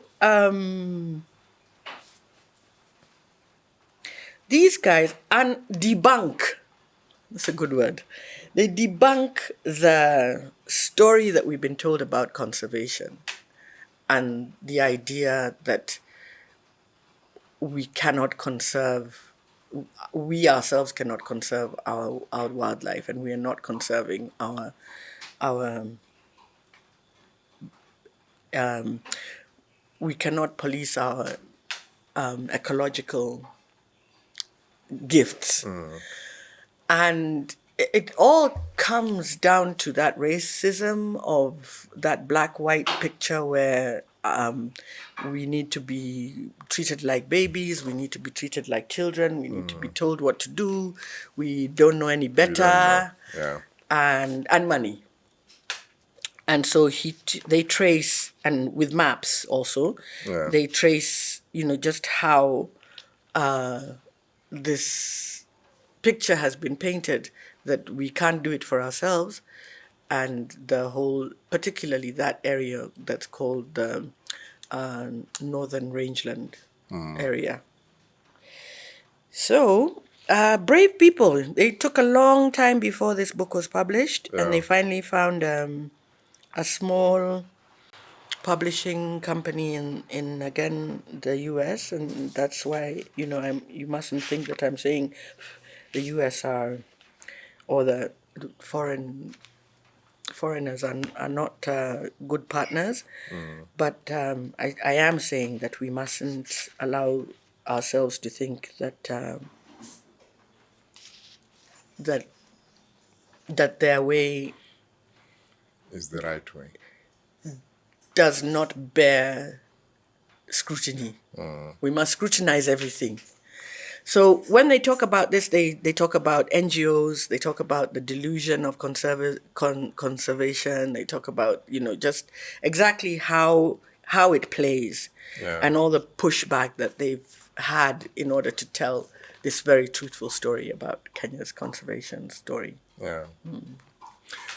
these guys debunk, that's a good word, they debunk the story that we've been told about conservation, and the idea that we ourselves cannot conserve our wildlife, and we are not conserving our we cannot police our ecological gifts. And it all comes down to that racism of that black-white picture where we need to be treated like babies, we need to be treated like children, we need to be told what to do, we don't know any better, and money. And so they trace, and with maps also, they trace, just how this picture has been painted, that we can't do it for ourselves, and the whole, particularly that area that's called the Northern Rangeland area. So, brave people. They took a long time before this book was published, and they finally found a small publishing company in again the U.S., and that's why you mustn't think that I'm saying the U.S. are, or the foreigners are not good partners, but I am saying that we mustn't allow ourselves to think that that their way is the right way, does not bear scrutiny. We must scrutinize everything. So when they talk about this, they talk about NGOs, they talk about the delusion of conservation, they talk about, just exactly how it plays, and all the pushback that they've had in order to tell this very truthful story about Kenya's conservation story.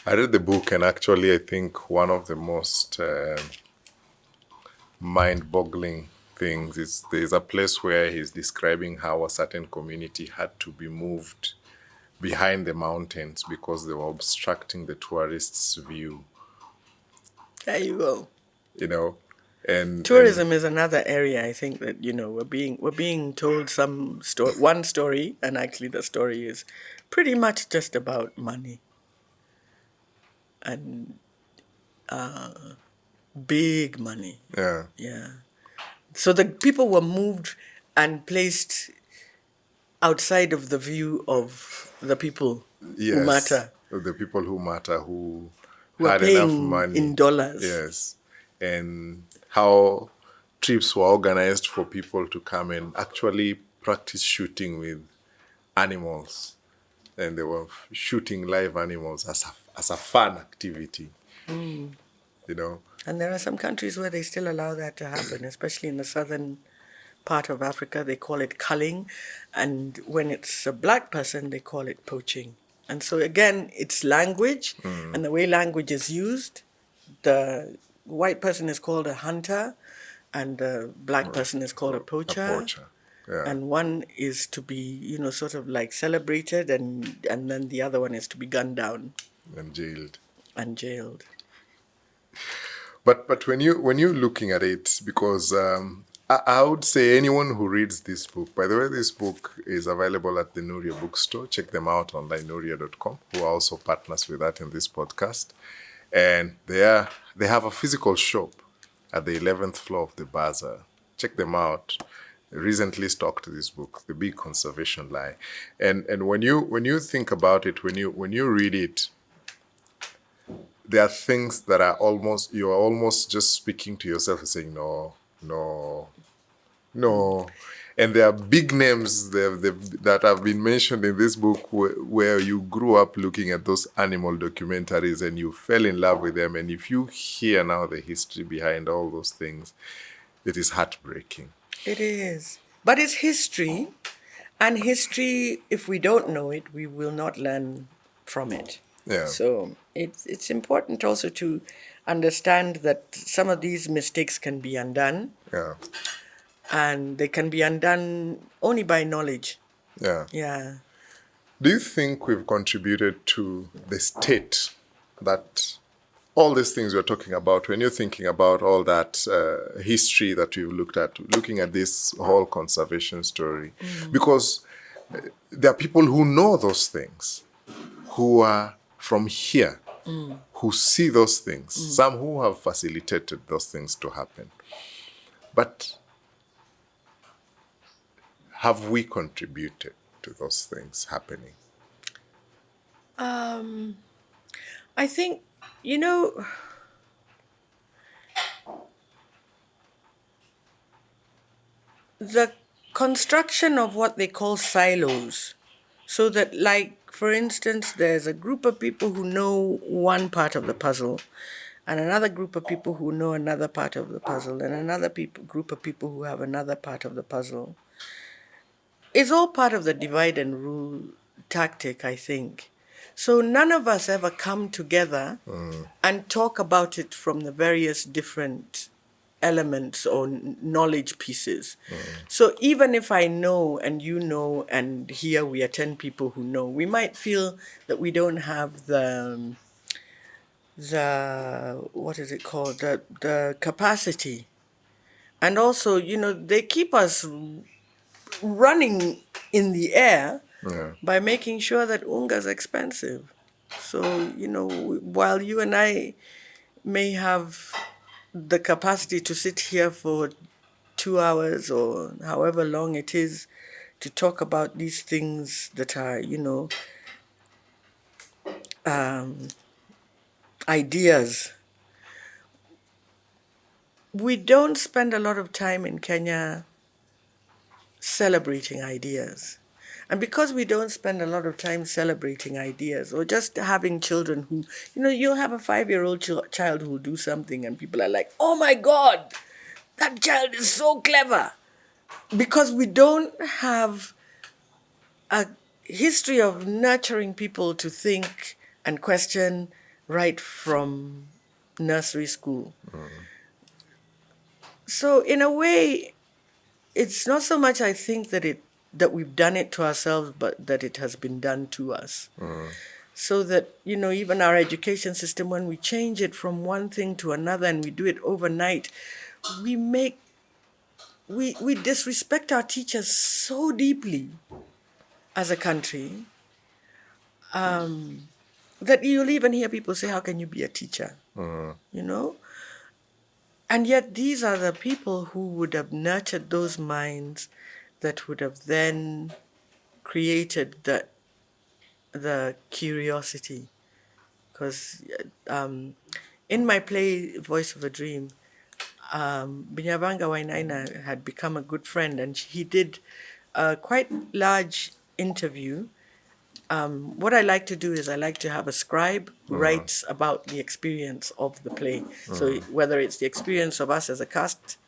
I read the book, and actually I think one of the most mind-boggling things is there's a place where he's describing how a certain community had to be moved behind the mountains because they were obstructing the tourists' view. There you go. And tourism is another area, I think, that we're being told one story, and actually the story is pretty much just about money and big money. So the people were moved and placed outside of the view of the people who matter. The people who matter, who had enough money in dollars. Yes. And how trips were organized for people to come and actually practice shooting with animals. And they were shooting live animals as a fun activity. And there are some countries where they still allow that to happen, especially in the southern part of Africa. They call it culling, and when it's a black person, they call it poaching. And so again, it's language, and the way language is used the white person is called a hunter, and the black person is called a A poacher. poacher. Yeah. And one is to be, sort of like celebrated, and then the other one is to be gunned down And jailed. and jailed. But when you're looking at it, because I would say anyone who reads this book, by the way, this book is available at the Nuria bookstore. Check them out online, nuria.com, who are also partners with that in this podcast. And they have a physical shop at the 11th floor of the bazaar. Check them out. Recently stocked this book, The Big Conservation Lie. And when you think about it, when you read it, there are things that are you're almost just speaking to yourself and saying, no, no, no. And there are big names that have been mentioned in this book where you grew up looking at those animal documentaries and you fell in love with them. And if you hear now the history behind all those things, it is heartbreaking. It is. But it's history. And history, if we don't know it, we will not learn from it. Yeah. So it's important also to understand that some of these mistakes can be undone. Yeah. And they can be undone only by knowledge. Yeah. Yeah. Do you think we've contributed to the state that all these things you're talking about, when you're thinking about all that history that you've looked at, looking at this whole conservation story, because there are people who know those things, who are from here, who see those things, some who have facilitated those things to happen. But have we contributed to those things happening? I think, the construction of what they call silos, so that, like, for instance, there's a group of people who know one part of the puzzle, and another group of people who know another part of the puzzle, and another group of people who have another part of the puzzle. It's all part of the divide and rule tactic, I think. So none of us ever come together and talk about it from the various different elements or knowledge pieces. So even if I know and you know, and here we are 10 people who know, we might feel that we don't have the what is it called, the capacity. And also, they keep us running in the air by making sure that unga is expensive. So, while you and I may have the capacity to sit here for 2 hours or however long it is to talk about these things that are, ideas, we don't spend a lot of time in Kenya celebrating ideas. And because we don't spend a lot of time celebrating ideas or just having children who, you'll have a 5-year-old child who will do something and people are like, oh my God, that child is so clever. Because we don't have a history of nurturing people to think and question right from nursery school. So in a way, it's not so much, I think, that we've done it to ourselves, but that it has been done to us. So that, even our education system, when we change it from one thing to another and we do it overnight, we disrespect our teachers so deeply as a country that you'll even hear people say, how can you be a teacher? And yet these are the people who would have nurtured those minds that would have then created the curiosity. Because in my play, Voice of a Dream, Binyavanga Wainaina had become a good friend, and he did a quite large interview. What I like to do is I like to have a scribe who writes about the experience of the play. So whether it's the experience of us as a cast,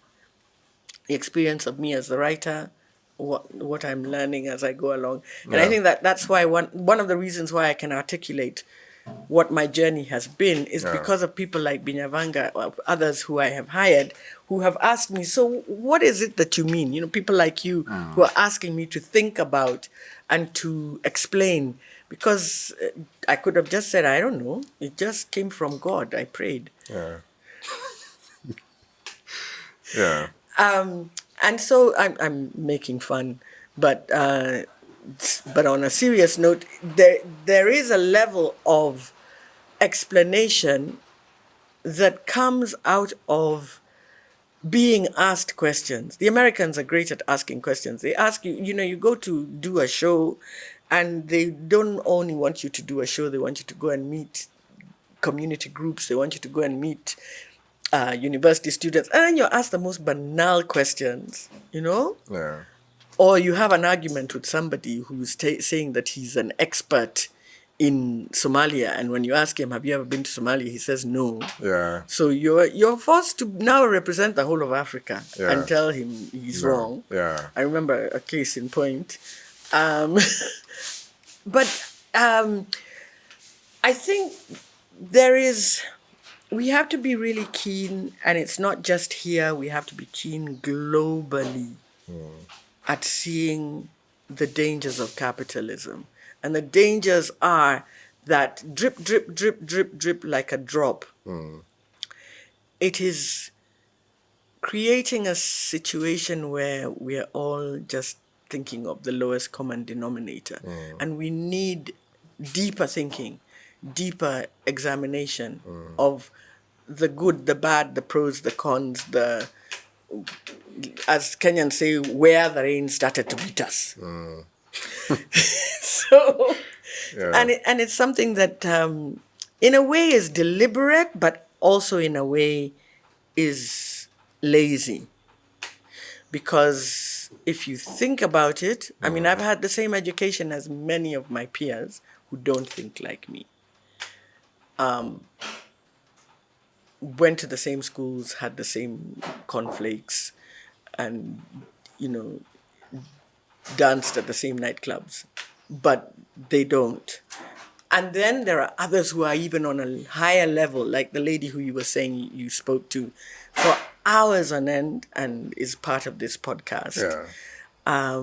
the experience of me as the writer, what I'm learning as I go along. And I think that's why one of the reasons why I can articulate what my journey has been is because of people like Binyavanga or others who I have hired who have asked me, so what is it that you mean? You know, people like you who are asking me to think about and to explain, because I could have just said, I don't know. It just came from God. I prayed. Yeah. Yeah. And so I'm making fun, but on a serious note, there is a level of explanation that comes out of being asked questions. The Americans are great at asking questions. They ask you, you know, you go to do a show and they don't only want you to do a show, they want you to go and meet community groups, they want you to go and meet university students, and then you're asked the most banal questions, you know? Yeah. Or you have an argument with somebody who's saying that he's an expert in Somalia, and when you ask him, have you ever been to Somalia, he says no. Yeah. So you're forced to now represent the whole of Africa Yeah. and tell him he's wrong. Yeah. I remember a case in point. But I think we have to be really keen, and it's not just here, we have to be keen globally at seeing the dangers of capitalism. And the dangers are that drip, drip, drip, drip, drip like a drop. It is creating a situation where we are all just thinking of the lowest common denominator. And we need deeper thinking, deeper examination of the good, the bad, the pros, the cons, as Kenyans say, where the rain started to beat us. So, and it's something that in a way is deliberate, but also in a way is lazy. Because if you think about it, I mean, I've had the same education as many of my peers who don't think like me. Went to the same schools, had the same conflicts, and, you know, danced at the same nightclubs, but they don't. And then there are others who are even on a higher level, like the lady who you were saying you spoke to for hours on end and is part of this podcast. Yeah.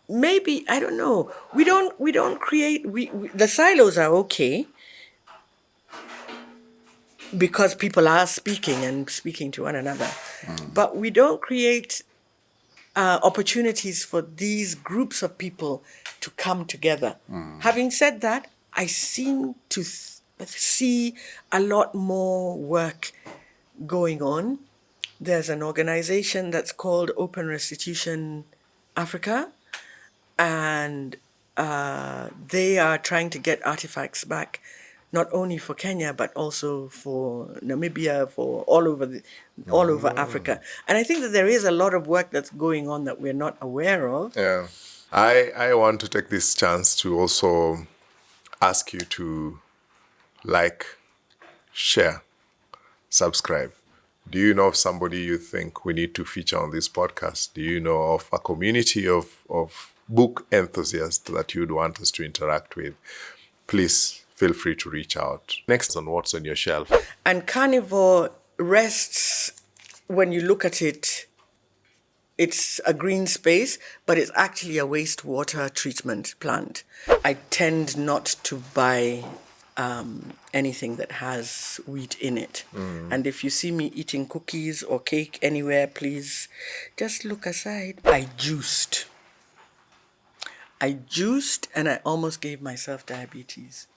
Maybe, I don't know, we don't create, the silos are okay because people are speaking and speaking to one another, but we don't create opportunities for these groups of people to come together. Having said that, I seem to see a lot more work going on. There's an organization that's called Open Restitution Africa, and they are trying to get artifacts back, not only for Kenya, but also for Namibia, for all over Africa. And I think that there is a lot of work that's going on that we're not aware of. Yeah. I want to take this chance to also ask you to like, share, subscribe. Do you know of somebody you think we need to feature on this podcast? Do you know of a community of book enthusiasts that you'd want us to interact with? Please feel free to reach out. Next on What's on Your Shelf. And carnivore rests, when you look at it, it's a green space, but it's actually a wastewater treatment plant. I tend not to buy anything that has wheat in it. And if you see me eating cookies or cake anywhere, please just look aside. I juiced and I almost gave myself diabetes.